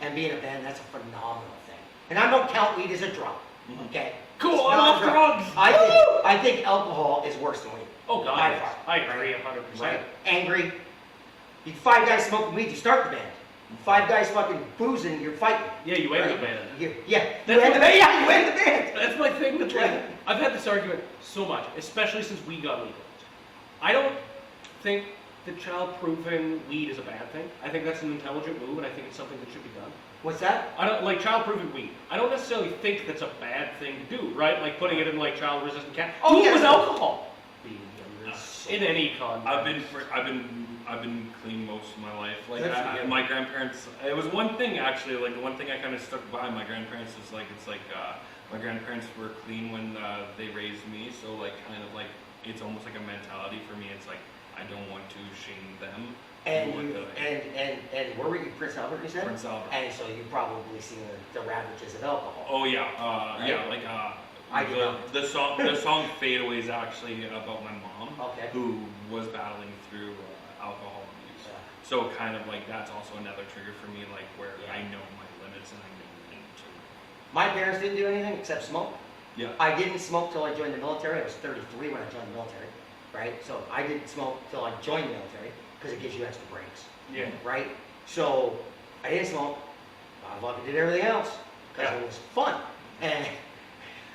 and be in a band, that's a phenomenal thing. And I don't count weed as a drug. Okay?
Cool,
It's
I'm
not
off
a drug.
drugs.
I think alcohol is worse than weed.
Oh God,
By
yes.
far.
I agree 100%.
Right? Angry. You 5 guys smoking weed, you start the band. 5 guys fucking boozing, you're fighting.
Yeah, you end
Right?
the band.
You
That's
end the
what-
band. Yeah, you end the band.
That's my thing with like,
Yeah.
I've had this argument so much, especially since weed got legalized. I don't think that child-proofing weed is a bad thing. I think that's an intelligent move, and I think it's something that should be done.
What's that?
I don't like child-proofing weed. I don't necessarily think that's a bad thing to do, right? Like putting it in like child-resistant cat.
Oh,
Do it
yes.
with alcohol. In any context.
I've been clean most of my life. Like
Good for you.
my grandparents. It was one thing actually. Like the one thing I kind of stuck by my grandparents is like my grandparents were clean when they raised me. So like kind of like it's almost like a mentality for me. It's like I don't want to shame them.
And
for
you
what
and where were you? Prince Albert, you said?
Prince Albert.
And so you've probably seen the ravages of alcohol.
Oh yeah,
Right?
yeah. Like
I did not.
the song "Fade Away" is actually about my mom,
Okay.
who was battling through alcohol abuse.
Yeah.
So kind of like that's also another trigger for me, like where
Yeah.
I know my limits and I know when to.
My parents didn't do anything except smoke.
Yeah.
I didn't smoke till I joined the military. I was 33 when I joined the military, right? So I didn't smoke till I joined the military because it gives you extra breaks,
Yeah.
right? So I didn't smoke. I fucking did everything else because
Yeah.
it was fun. And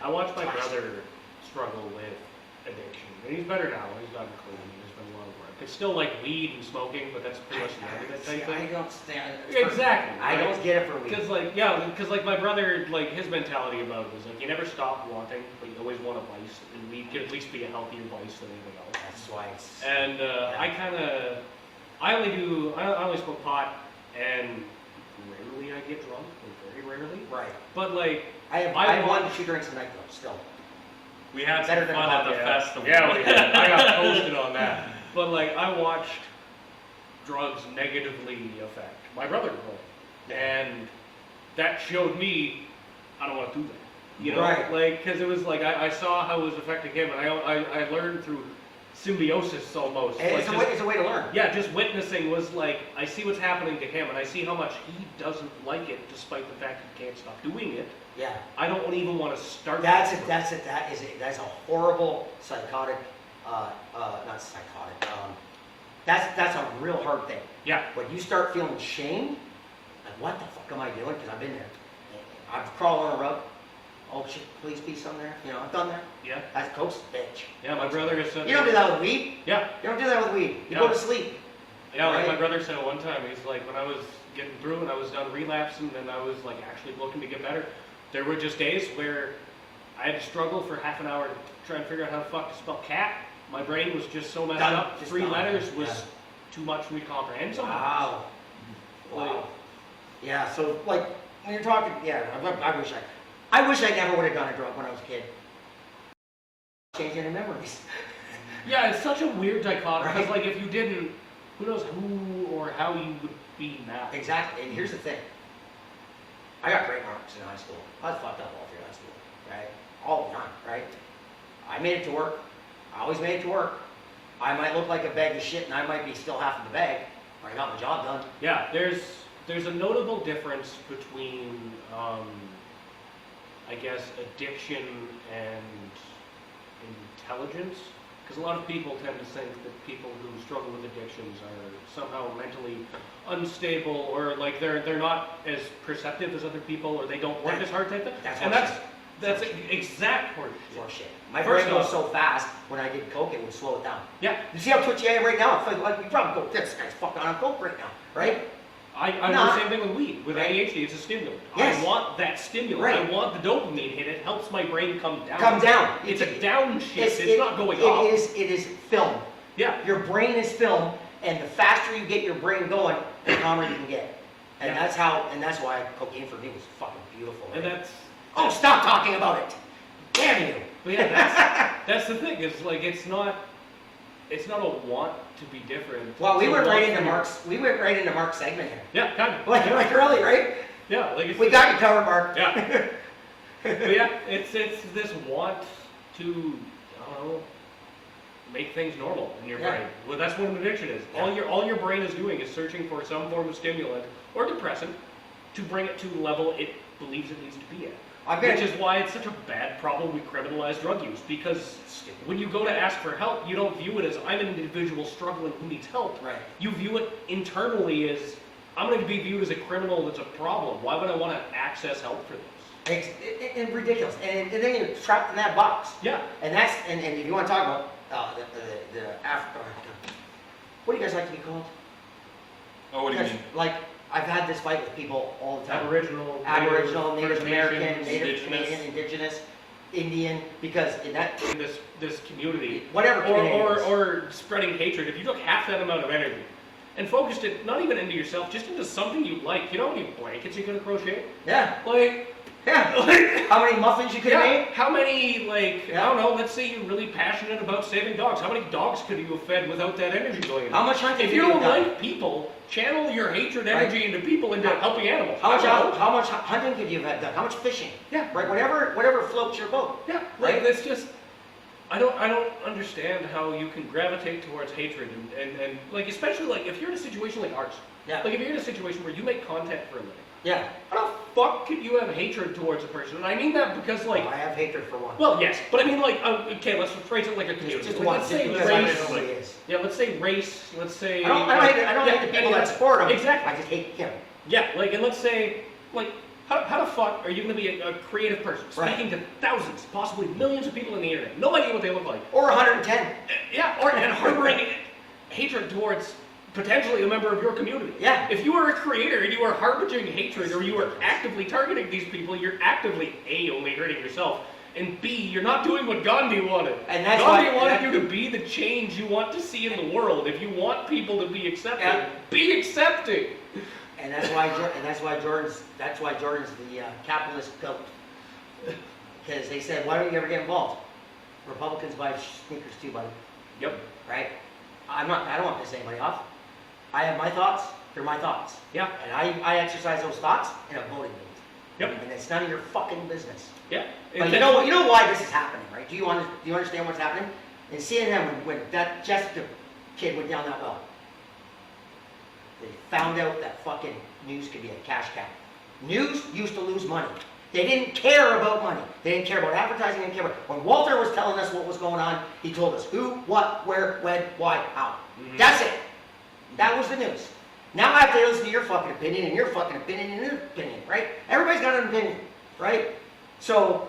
I watched my brother struggle with addiction, and he's better now. He's gotten clean. He's been a lot of work. It's still like weed and smoking, but that's pretty much the end of it
see,
type
I
thing.
don't stand.
Exactly.
I don't get it for weed.
Because like like my brother, like his mentality about it was like you never stop wanting, but you always want a vice, and weed could at least be a healthier vice than anything else.
That's why it's.
And I only smoke pot, and rarely I get drunk, like very rarely.
Right.
But like
I have
I
1
want-
to 2 drinks a night though, still.
We had
Better
some
than
fun
a
at the
vodka.
festival.
Yeah, we did. I got posted on that. But like I watched drugs negatively affect my brother growing up. And that showed me I don't want to do that. You know,
Right.
like because it was like I saw how it was affecting him, and I learned through symbiosis almost.
And
Like,
it's,
just-
it's a way to learn.
yeah, just witnessing was like I see what's happening to him, and I see how much he doesn't like it, despite the fact he can't stop doing it.
Yeah.
I don't even want to start.
That's
that.
it. That's it. That's a horrible psychotic. Not psychotic. That's a real hard thing.
Yeah.
When you start feeling shame, like what the fuck am I doing? Because I've been there. I've crawled on a rug. Oh shit! Please be some there. You know, I've done that.
Yeah.
That's coast bitch.
Yeah, my brother is such.
You don't do that with weed.
Yeah.
You don't do that with weed. You
No.
go to sleep.
Yeah, like
Right.
my brother said at one time, he's like, when I was getting through and I was done relapsing and I was like actually looking to get better, there were just days where I had to struggle for half an hour to try and figure out how the fuck to spell cat. My brain was just so messed
Done.
up.
Just
3
done.
letters was
Yeah.
too much for me to comprehend sometimes.
Wow. Wow. Yeah. So like when you're talking, yeah, I wish I never would have done a drug when I was a kid. Change any memories.
Yeah, it's such a weird dichotomy because
Right.
like if you didn't, who knows who or how you would be now.
Exactly. And here's the thing. I got great marks in high school. I was fucked up all through high school, right? All the time, right? I made it to work. I always made it to work. I might look like a bag of shit and I might be still half of the bag, but I got my job done.
Yeah, there's a notable difference between, I guess, addiction and intelligence. Because a lot of people tend to think that people who struggle with addictions are somehow mentally unstable, or like they're not as perceptive as other people, or they don't work as hard type thing. That's exact
horseshit. My
First
brain goes
off-
so fast when I did coke, it would slow it down.
Yeah.
You see how twitchy I am right now? I feel like you probably go, this guy's fucking on coke right now, right?
I do
Nah.
the same thing with weed. With ADHD, it's a stimulant.
Yes.
I want that stimulant.
Right.
I want the dopamine hit. It helps my brain come down.
Come down.
It's a down shift. It's not going
it
up.
It is film.
Yeah.
Your brain is film, and the faster you get your brain going, the calmer you can get. And
Yeah.
that's why cocaine for me was fucking beautiful.
And
right? Oh, stop talking about it! Damn you!
But yeah, that's the thing. Is like it's not a want to be different.
Well, we
It's a
went right
want
into
to-
Mark's. We went right into Mark's segment here.
Yeah, kind of.
Like early, right?
Yeah, like it's,
We got you covered, Mark.
Yeah. But yeah, it's this want to, I don't know, make things normal in your
Yeah.
brain. Well, that's what an addiction is.
Yeah.
All your brain is doing is searching for some form of stimulant or depressant to bring it to the level it believes it needs to be at. Which is why it's such a bad problem we criminalize drug use, because when you go to ask for help, you don't view it as I'm an individual struggling who needs help.
Right.
You view it internally as I'm going to be viewed as a criminal that's a problem. Why would I want to access help for this?
It's ridiculous, and then you're trapped in that box.
Yeah.
And if you want to talk about the Africa, what do you guys like to be called?
Oh, what do you
Because,
mean?
Like, I've had this fight with people all the time.
Aboriginal,
Native
First
American,
Nations,
Native
Indigenous.
Canadian, Indigenous, Indian, because in that,
in this community,
whatever community it is.
or spreading hatred. If you took half that amount of energy and focused it not even into yourself, just into something you like. You know how many blankets you could have crocheted?
Yeah,
Like,
yeah. How many muffins you could have
yeah,
made?
how many, like,
Yeah.
I don't know, let's say you're really passionate about saving dogs. How many dogs could you have fed without that energy going in?
How much hunting
If
could
you
you have
don't
done?
like people, channel your hatred
Right.
energy into people, into helping animals.
How
I don't know.
much hunting could you have done? How much fishing?
Yeah.
Right, whatever floats your boat.
Yeah,
Right?
like that's just I don't understand how you can gravitate towards hatred and like especially like if you're in a situation like ours.
Yeah.
Like if you're in a situation where you make content for a living.
Yeah.
How the fuck could you have hatred towards a person? And I mean that because like
I have hatred for one.
well yes, but I mean like okay, let's phrase it like a community.
Just
Like,
one.
let's say
Just because I know
race.
who he is.
Yeah, let's say race. Let's say
I don't hate the people that support him.
Exactly.
I just hate him.
Yeah, like, and let's say, like, how the fuck are you going to be a creative person
Right.
speaking to thousands, possibly millions of people on the internet, no idea what they look like?
Or 110.
Yeah, and harboring hatred towards potentially a member of your community.
Yeah.
If you are a creator and you are harboring hatred or you are actively targeting these people, you're actively A, only hurting yourself, and B, you're not doing what Gandhi wanted.
And that's
Gandhi
why-
wanted you to be the change you want to see in the world. If you want people to be accepting,
Yeah.
be accepting.
And that's why Jordan's the capitalist goat. Because they said, why don't you ever get involved? Republicans buy sneakers too, buddy.
Yep.
Right? I don't want to piss anybody off. I have my thoughts. They're my thoughts.
Yeah.
And I exercise those thoughts in a voting booth.
Yep.
And it's none of your fucking business.
Yeah.
But you know why this is happening, right? Do you understand what's happening? In CNN, when that Jessica kid went down that well, they found out that fucking news could be a cash cow. News used to lose money. They didn't care about money. They didn't care about advertising. They didn't care about. When Walter was telling us what was going on, he told us who, what, where, when, why, how. That's it. That was the news. Now I have to listen to your fucking opinion and your fucking opinion and your opinion, right? Everybody's got an opinion, right? So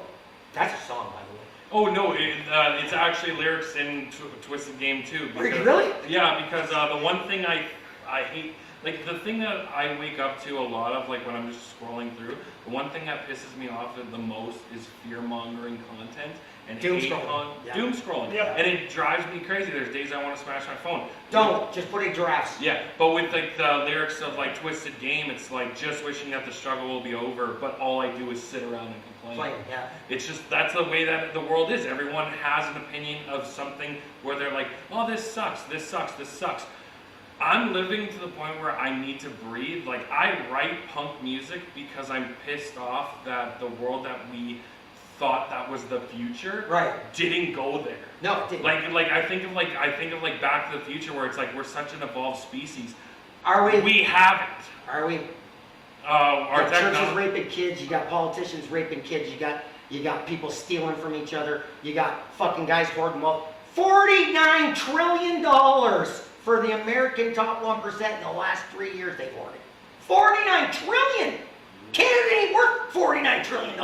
that's a song, by the way.
Oh no, it's actually lyrics in Twisted Game too.
Really?
Yeah, because the one thing I hate, like the thing that I wake up to a lot of, like when I'm just scrolling through, the one thing that pisses me off the most is fear-mongering content and
Doom
hate
scrolling. Yeah.
doom scrolling.
Yeah.
And it drives me crazy. There's days I want to smash my phone.
Don't. Just put in giraffes.
Yeah, but with like the lyrics of like Twisted Game, it's like just wishing that the struggle will be over, but all I do is sit around and complain.
Playing, yeah.
It's just, that's the way that the world is. Everyone has an opinion of something where they're like, oh, this sucks, this sucks, this sucks. I'm living to the point where I need to breathe. Like, I write punk music because I'm pissed off that the world that we thought that was the future didn't go there.
No, it didn't.
I think of Back to the Future, where it's like we're such an evolved species.
Are we?
We haven't.
Are we?
Our
You got churches
technology.
raping kids. You got politicians raping kids. You got people stealing from each other. You got fucking guys hoarding wealth. $49 trillion for the American top 1% in the last 3 years they've hoarded. $49 trillion! Canada ain't worth $49 trillion.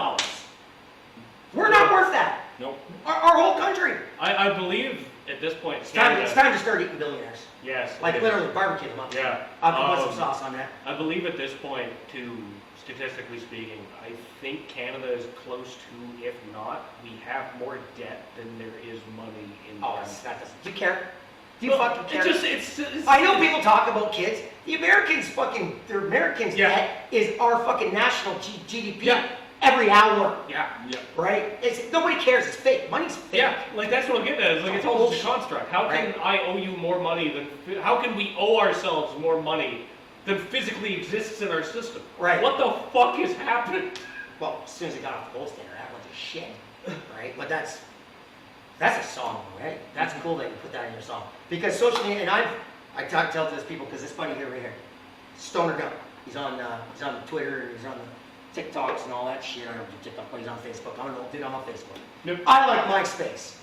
We're not worth that.
Nope.
Our whole country.
I believe at this point,
It's
Canada,
time to start eating billionaires.
yes,
Like
it is.
literally barbecue them up.
Yeah.
I'll put some sauce on that.
I believe at this point, statistically speaking, I think Canada is close to, if not, we have more debt than there is money in
Oh,
Canada.
that doesn't. Do you care? Do you
Well,
fucking care?
it's
I know people talk about kids. The Americans
Yeah.
debt is our fucking national GDP
Yeah.
every hour,
Yeah.
Yeah.
right? Nobody cares. It's fake. Money's fake.
Yeah, like that's what I'm getting at. It's like it's all just a construct. How can I owe you more money than? How can we owe ourselves more money than physically exists in our system?
Right.
What the fuck is happening?
Well, as soon as it got off the gold standard, that went to shit, right? But that's a song, right? That's cool that you put that in your song because socially, and I tell this people because it's funny here, right here. Stoner Gun. He's on Twitter and he's on the TikToks and all that shit. I don't do TikTok, but he's on Facebook. I don't know, dude, I'm on Facebook.
Nope.
I like MySpace.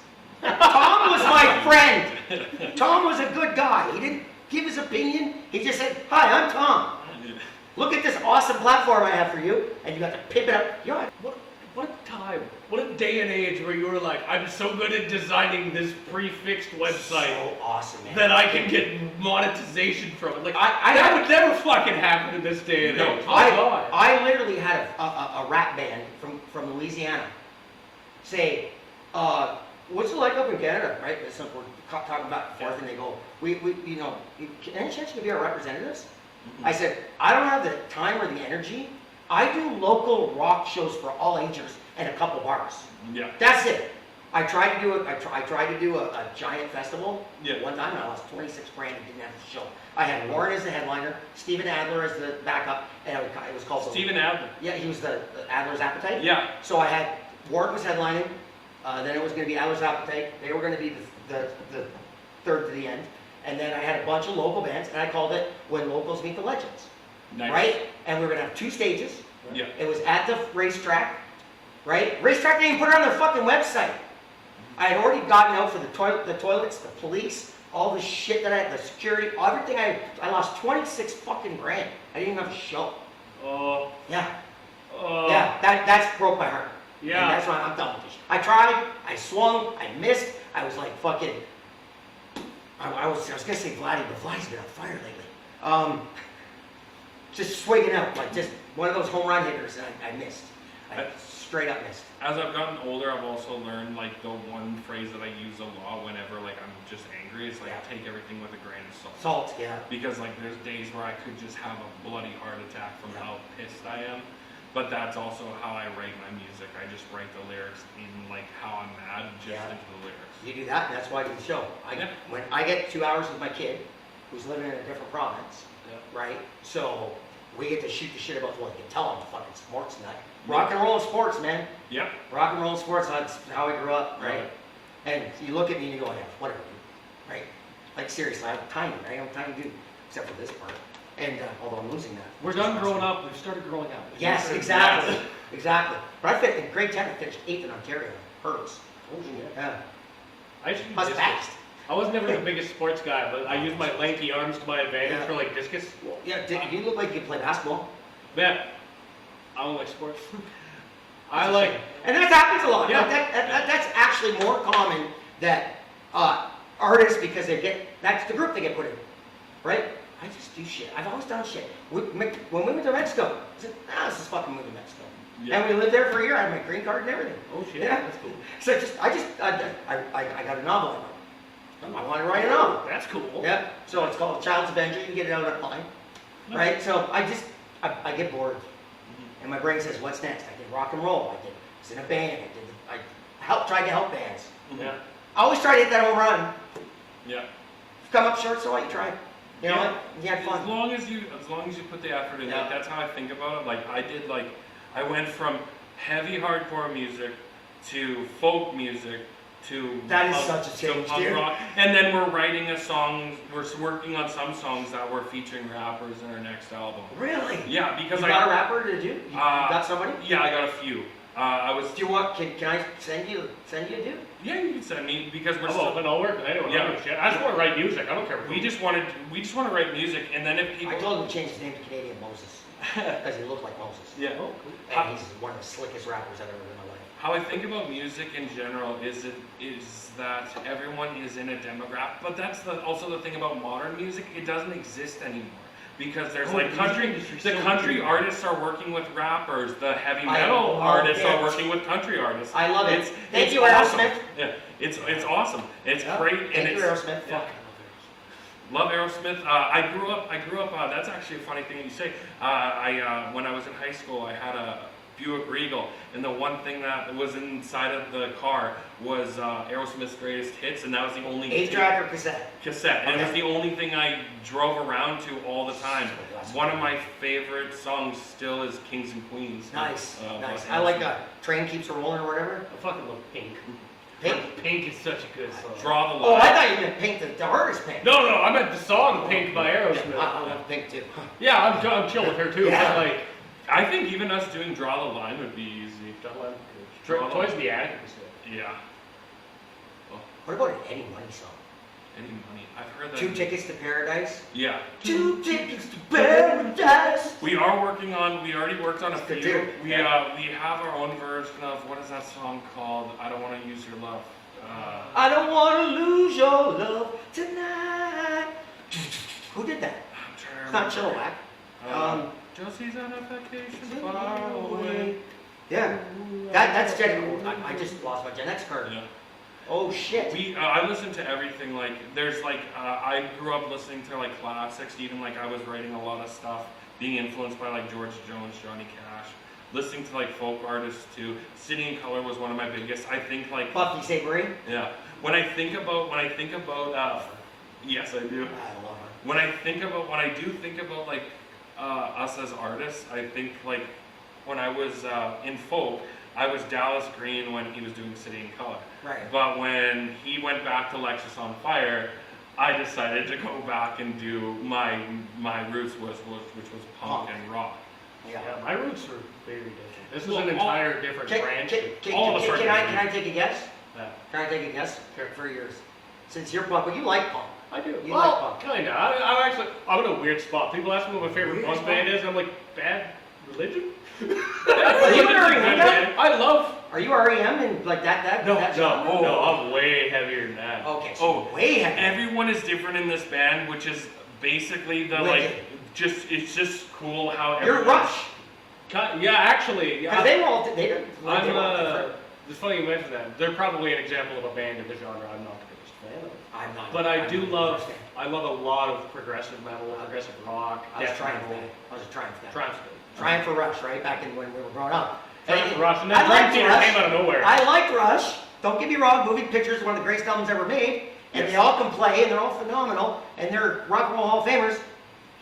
Tom was my friend. Tom was a good guy. He didn't give his opinion. He just said, "Hi, I'm Tom. Look at this awesome platform I have for you," and you got to pimp it up. You know,
What a time, what a day and age where you were like, I'm so good at designing this prefixed website
so awesome, man.
that I can get monetization from it. Like
I
that would never fucking happen in this day and age. Oh, God.
I literally had a rap band from Louisiana say, "What's it like up in Canada?" Right? So we're talking back and forth, and they go, "We you know, any chance you could be our representatives?"
Mm-hmm.
I said, "I don't have the time or the energy. I do local rock shows for all ages and a couple bars.
Yeah.
That's it. I tried to do a giant festival.
Yeah.
One time I lost 26 grand and didn't have the show. I had Warren as the headliner, Steven Adler as the backup, and it was called
Steven Adler.
Yeah, he was the Adler's Appetite.
Yeah.
So I had Warren was headlining. Then it was going to be Adler's Appetite. They were going to be the third to the end. And then I had a bunch of local bands, and I called it When Locals Meet the Legends.
Nice.
Right? And we were going to have 2 stages.
Yeah.
It was at the racetrack, right? Racetrack didn't even put it on their fucking website. I had already gotten out for the toilets, the police, all the shit that I had, the security, everything. I lost 26 fucking grand. I didn't even have a show.
Oh.
Yeah. Yeah, that's broke my heart.
Yeah.
And that's why I'm done with this. I tried, I swung, I missed. I was like fucking, I was gonna say Vladdy, but Vladdy's been on fire lately. Just swinging out, like just one of those home run hitters, and I missed. I straight up missed.
As I've gotten older, I've also learned like the one phrase that I use a lot whenever like I'm just angry is like take everything with a grain of salt.
Salt, yeah.
Because like there's days where I could just have a bloody heart attack from how pissed I am. But that's also how I write my music. I just write the lyrics in like how I'm mad just into the lyrics.
You do that, and that's why I do the show. When I get 2 hours with my kid, who's living in a different province, right? So we get to shoot the shit about, well, you can tell I'm a fucking sports nut. Rock and roll and sports, man.
Yep.
Rock and roll and sports, that's how I grew up, right? And you look at me and you go, yeah, whatever, dude, right? Like seriously, I'm tiny, right? I'm tiny dude, except for this part. And although I'm losing that.
We're done growing up. We've started growing up.
Yes, exactly. Exactly. But I fit in grade 10, I finished 8th in Ontario, hurdles.
Oh, shit.
Yeah.
I used to do
I was
discus.
fast.
I was never the biggest sports guy, but I used my lanky arms to my advantage for like discus.
Yeah, you look like you could play basketball.
Yeah. I don't like sports. I
That's a
like.
shame. And that happens a lot.
Yeah.
Like that's actually more common that artists, because that's the group they get put in, right? I just do shit. I've always done shit. When we went to Mexico, I said, let's just fucking move to Mexico.
Yeah.
And we lived there for a year. I had my green card and everything.
Oh shit.
Yeah.
That's cool.
So I got a novel. I want to write a novel.
That's cool.
Yeah. So it's called Child's Avenger. You can get it out online, right? So I get bored, and my brain says, "What's next?" I did rock and roll. I was in a band. Tried to help bands.
Yeah.
I always try to hit that home run.
Yeah.
If you come up short, so what? You try. You know what? You had fun.
As long as you put the effort in, like that's how I think about it. Like I went from heavy hardcore music to folk music to
That is such a change,
punk
dude.
rock, and then we're writing we're working on some songs that we're featuring rappers in our next album.
Really?
Yeah, because
You got a rapper to do? You got somebody?
Yeah, I got a few. I was.
Do you want? Can I send you a dude?
Yeah, you can send me because we're
I'm
still.
open. I'll work with anyone.
Yeah.
I just want to write music. I don't care.
We just want to write music, and then if people.
I told him to change his name to Canadian Moses because he looked like Moses.
Yeah.
Oh, cool.
And he's one of the slickest rappers I've ever heard in my life.
How I think about music in general is that everyone is in a demographic, but that's also the thing about modern music. It doesn't exist anymore because there's like the country artists are working with rappers, the heavy metal artists are working with country artists.
I love it. Thank you,
awesome.
Aerosmith.
Yeah, it's awesome. It's great.
Thank
and
you,
it's,
Aerosmith.
Yeah. Love Aerosmith. I grew up. That's actually a funny thing you say. When I was in high school, I had a Buick Regal, and the one thing that was inside of the car was Aerosmith's greatest hits, and that was the only
8-track or cassette?
Cassette, and it was the only thing I drove around to all the time. One of my favorite songs still is Kings and Queens.
Nice. I like Train Keeps a Rolling or whatever.
I fucking love Pink.
Pink
is such a good song.
Draw the line.
Oh, I thought you meant Pink, the artist Pink.
No, I meant the song Pink by Aerosmith.
I love Pink too.
Yeah, I'm chill with her too.
Yeah.
But like,
I think even us doing Draw the Line would be easy.
Toys in the Attic is good.
Yeah.
What about an Eddie Money song?
Any money? I've heard that.
2 Tickets to Paradise.
Yeah.
2 Tickets to Paradise.
We already worked on a
Good
few.
too.
We have our own version of, what is that song called? I Don't Want to Use Your Love.
I don't want to lose your love tonight. Who did that?
I'm trying to
It's not
remember.
Chilliwack.
Josie's on a vacation far away.
Yeah. That's Gen. I just lost my Gen X card.
Yeah.
Oh shit.
I listen to everything. Like there's like I grew up listening to like classics. Even like I was writing a lot of stuff, being influenced by like George Jones, Johnny Cash. Listening to like folk artists too. City and Color was one of my biggest. I think like
Buffy Sainte-Marie.
Yeah. When I think about yes, I do.
I love her.
When I do think about like us as artists, I think like when I was in folk, I was Dallas Green when he was doing City and Color.
Right.
But when he went back to Lexus on Fire, I decided to go back and do my roots which was punk and rock.
Yeah.
Yeah, my roots are very different. This is an entire different branch.
Can
All of us are
I
different.
take a guess?
Yeah.
Can I take a guess?
Sure.
For yours. Since you're punk, but you like punk.
I do.
You
Well,
like punk.
kinda. I'm in a weird spot. People ask me what my favorite
Weird
punk
spot?
band is, and I'm like, Bad Religion?
Are you an REM guy?
I love.
Are you REM and like that
No,
genre?
no, I'm way heavier than that.
Okay, so way heavy.
Everyone is different in this band, which is basically the
Wicked.
it's just cool how
You're
everyone-
Rush.
Yeah, actually,
Because they were all different.
It's funny you mentioned that. They're probably an example of a band of the genre I'm not the biggest fan of.
I'm not.
But I
I'm
do
not
love.
understand.
I love a lot of progressive metal, progressive rock,
I was
death
trying for
metal.
that. I was trying for that.
Triumph's
Trying for Rush, right? Back in when we were growing up.
Triumph Rush, and
I
then
liked
Dream Theater
Rush.
came out of nowhere.
I liked Rush. Don't get me wrong, Moving Pictures is one of the greatest albums ever made. And they all can play, and they're all phenomenal, and they're rock and roll Hall of Famers.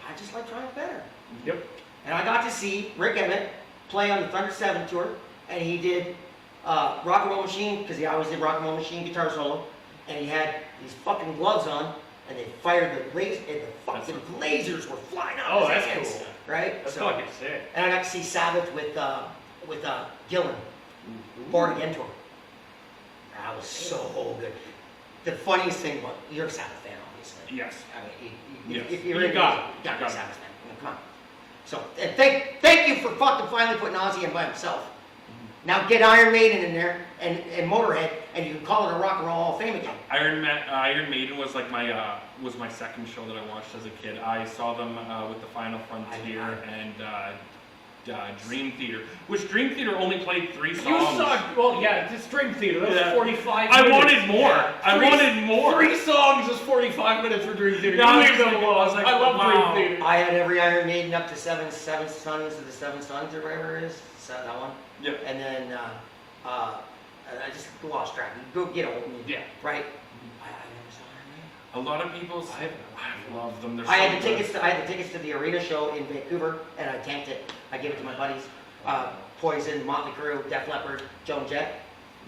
I just like Triumph better.
Yep.
And I got to see Rick Emmett play on the Thunder 7 tour, and he did Rock and Roll Machine, because he always did Rock and Roll Machine guitar solo, and he had these fucking gloves on, and they fired the laser, and the fucking lasers were flying out
Oh,
of
that's
his hands,
cool.
right?
That's
So-
fucking sick.
and I got to see Sabbath with Gillan, Born Again tour. That was so good. The funniest thing, well, you're a Sabbath fan, obviously.
Yes.
I mean,
Yes.
if you're
You
in
got
music,
it.
you got to be
You
a
got
Sabbath fan. I mean, come on. So, and thank you for fucking finally putting Ozzy in by himself. Now get Iron Maiden in there and Motorhead, and you can call it a Rock and Roll Hall of Fame again.
Iron Maiden was like my second show that I watched as a kid. I saw them with the Final Frontier and Dream Theater, which Dream Theater only played 3 songs.
You saw, well, yeah, it's Dream Theater. That's
Yeah.
45
I
minutes.
wanted more. I wanted more.
3 songs is 45 minutes for Dream Theater.
Yeah,
You
I
leave
was
them
thinking-
alone.
I was like,
I love
wow.
Dream Theater.
I had every Iron Maiden up to Seven Sons of the Seven Sons or whatever it is. That one.
Yeah.
And then I just lost track. Go get old.
Yeah.
Right. I never saw Iron Maiden.
A lot of people. I love them. They're
I
so
had the
good.
tickets. I had the tickets to the arena show in Vancouver, and I tanked it. I gave it to my buddies. Poison, Motley Crue, Def Leppard, Joan Jett.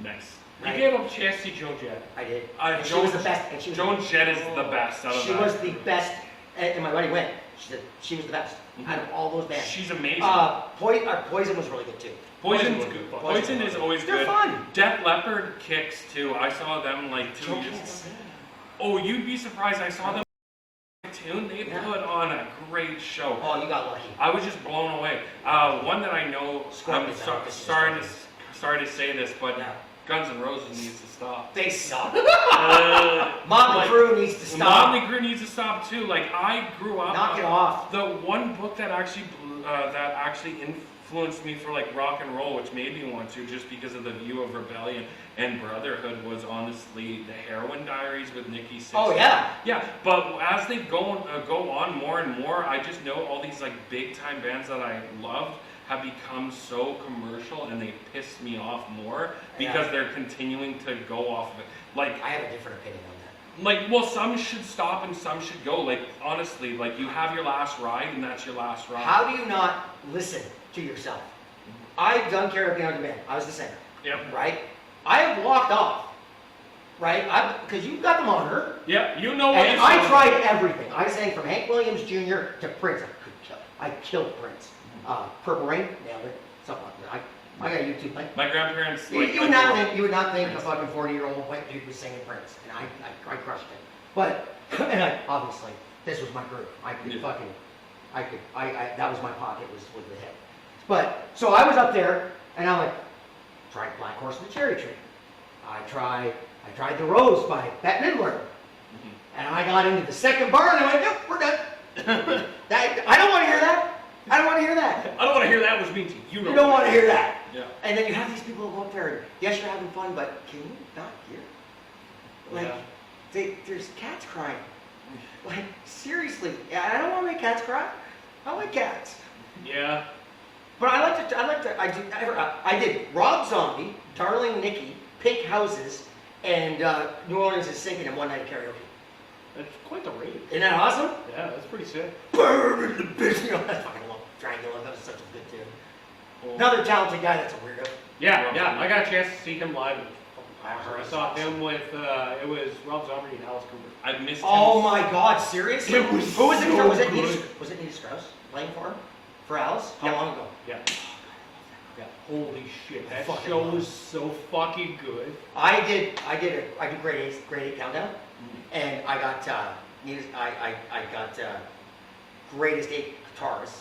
Nice.
You
Right?
gave up a chance to see Joe Jett.
I did.
I-
And she was the best. And she was
Joan Jett is the best out of
She
that.
was the best. And my buddy went. She said she was the best. out of all those bands.
She's amazing.
Poison was really good too.
Poison's good. Poison is always
They're
good.
fun.
Def Leppard kicks too. I saw them like 2 years ago. Oh, you'd be surprised. I saw them tune. They put on a great show.
Oh, you got lucky.
I was just blown away. One that I know. I'm sorry to say this, but Guns N' Roses needs to stop.
They suck. Motley Crue needs to stop.
Motley Crue needs to stop too. Like I grew up.
Knock it off.
The one book that actually influenced me for like rock and roll, which made me want to, just because of the view of rebellion and brotherhood, was honestly the Heroin Diaries with Nikki Sixx.
Oh yeah.
Yeah, but as they go on more and more, I just know all these like big time bands that I loved have become so commercial, and they piss me off more because they're continuing to go off of it. Like
I have a different opinion on that.
Like, well, some should stop and some should go. Like, honestly, like you have your last ride, and that's your last ride.
How do you not listen to yourself? I've done karaoke on demand. I was the singer.
Yep.
Right? I have walked off. Right? Because you've got the monitor.
Yeah, you know what.
And I tried everything. I sang from Hank Williams Jr. to Prince. I killed Prince. Purple Rain, nailed it. Something like that. I got a YouTube link.
My grandparents.
You would not think a fucking 40-year-old white dude was singing Prince, and I crushed it. But obviously this was my group. That was my pocket was the hit. But so I was up there, and I'm like, tried Black Horse and the Cherry Tree. I tried The Rose by Bette Midler. And I got into the second bar, and I went, nope, we're done. I don't want to hear that. I don't want to hear that.
I don't want to hear that, which means you
don't want to hear that.
Yeah.
And then you have these people who go up there, and yes, you're having fun, but can you not hear? Like, there's cats crying. Like, seriously, I don't want to make cats cry. I like cats.
Yeah.
But I did Rob Zombie, Darling Nikki, Pink Houses, and New Orleans is Sinking in One Night Karaoke.
That's quite the rating.
Isn't that awesome?
Yeah, that's pretty sick.
Burn in the bitch. You know, I fucking love Dracula. That was such a good tune.
Well,
Another talented guy that's a weirdo.
Yeah, I got a chance to see him live. I saw
awesome.
him with, it was Rob Zombie and Alice Cooper.
I missed him.
Oh my God, seriously?
It was
Who was it?
so
Was it
good.
Nita Strauss playing for him? For Alice? How long ago?
Yeah. Yeah. Holy shit, that
Fucking
show
love it.
was so fucking good.
I did grade 8 countdown, and I got greatest 8 guitarists,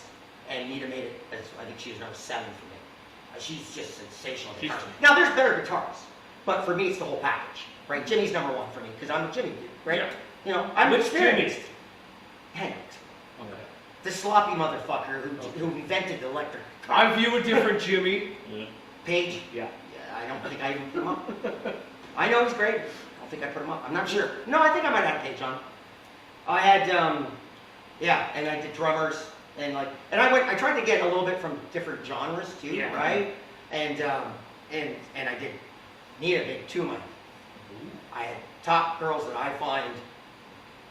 and Nita made it as I think she was number 7 for me. She's just sensational guitarist. Now there's better guitarists, but for me it's the whole package, right? Jimmy's number 1 for me because I'm a Jimmy dude, right?
Yeah.
You know, I'm
Which
experienced.
Jimmy?
Hendrix,
Okay.
the sloppy motherfucker who invented the electric guitar.
I view a different Jimmy.
Yeah.
Page.
Yeah.
Yeah, I don't think I even put him up. I know he's great. I don't think I put him up. I'm not sure. No, I think I might have Page on. I had, and I did drummers, and I tried to get a little bit from different genres too,
Yeah.
right? And I did Nita did 2 of mine. I had top girls that I find.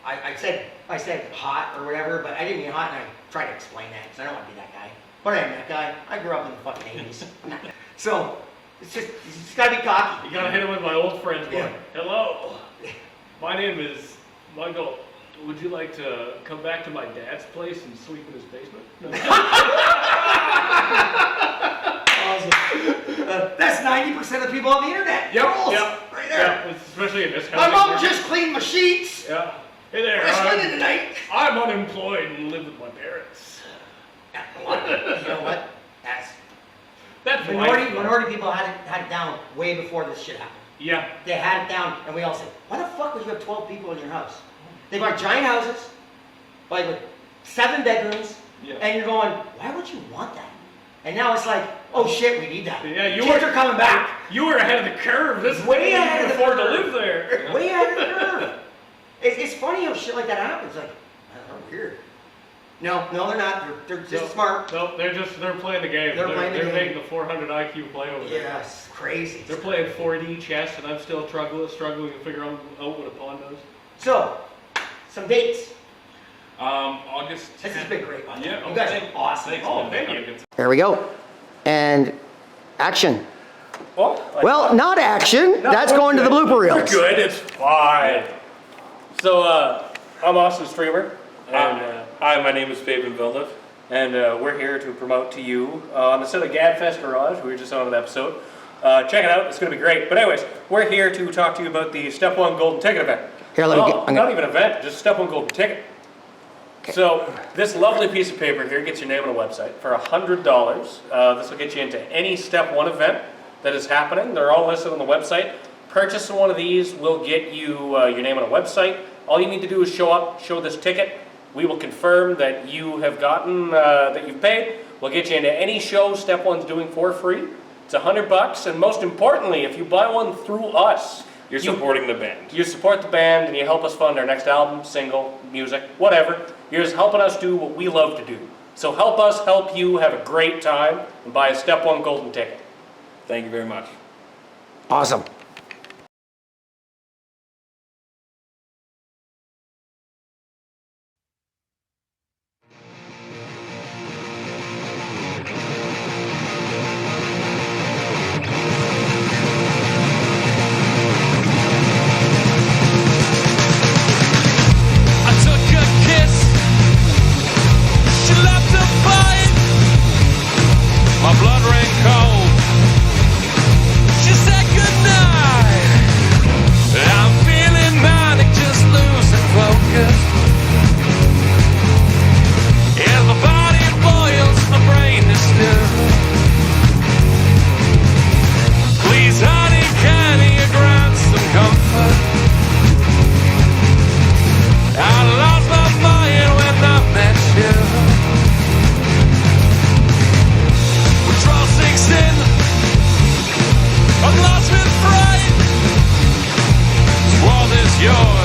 I said hot or whatever, but I didn't mean hot, and I tried to explain that because I don't want to be that guy. But I am that guy. I grew up in the fucking 80s. So it's just you just gotta be cocky.
You gotta hit him with my old friends.
Yeah.
Going, hello, my name is Michael. Would you like to come back to my dad's place and sleep in his basement? No.
Awesome. That's 90% of people on the internet.
Yep,
Rules.
yep,
Right there.
yeah, especially in this house.
My mom just cleaned my sheets.
Yeah. Hey there.
We're spending the night.
I'm unemployed and live with my parents.
You know what?
That's
Minority people had it down way before this shit happened.
Yeah.
They had it down, and we all said, "Why the fuck would you have 12 people in your house?" They bought giant houses, like with 7 bedrooms, and you're going, "Why would you want that?" And now it's like, "Oh shit, we need that."
Yeah,
Kids are coming back.
You were ahead of the curve. This is
Way
you
ahead
can
of the
afford to
curve.
live there.
Way ahead of the curve. It's funny how shit like that happens. Like, oh, weird. No, they're not. They're just smart.
No, they're playing the game.
They're playing the game.
making the 400 IQ play over there.
Yes, crazy.
They're playing 4D chess, and I'm still struggling to figure out what a pawn does.
So, some dates.
August 10th.
This has been great.
Yeah.
You guys are awesome.
Thanks,
Oh,
man.
thank you.
Have a good time.
There we go. And action.
Well,
Not action. That's going to the blooper
We're
reels.
good. It's fine. So, I'm Austin Striemer. And,
Hi, my name is Fabian Villeneuve.
and we're here to promote to you on the set of Gadfest Garage. We were just on an episode. Check it out, it's going to be great. But anyways, we're here to talk to you about the Step 1 Golden Ticket event.
Here, let me get...
Not even an event, just Step 1 Golden Ticket.
Okay.
So this lovely piece of paper here gets your name on a website for $100. This will get you into any Step 1 event that is happening. They're all listed on the website. Purchasing one of these will get you your name on a website. All you need to do is show up, show this ticket. We will confirm that you have gotten, that you've paid. We'll get you into any show Step 1's doing for free. It's $100, and most importantly, if you buy one through us,
You're supporting the band.
you support the band and you help us fund our next album, single, music, whatever. You're just helping us do what we love to do. So help us help you have a great time and buy a Step 1 Golden Ticket.
Thank you very much.
Awesome.
I took a kiss. She left a bite. My blood ran cold. She said goodnight. I'm feeling manic, just losing focus. As my body boils, my brain is still. Please, honey, can you grant some comfort? I lost my mind when I met you. Withdrawal sinks in. I'm lost with fright. This world is yours.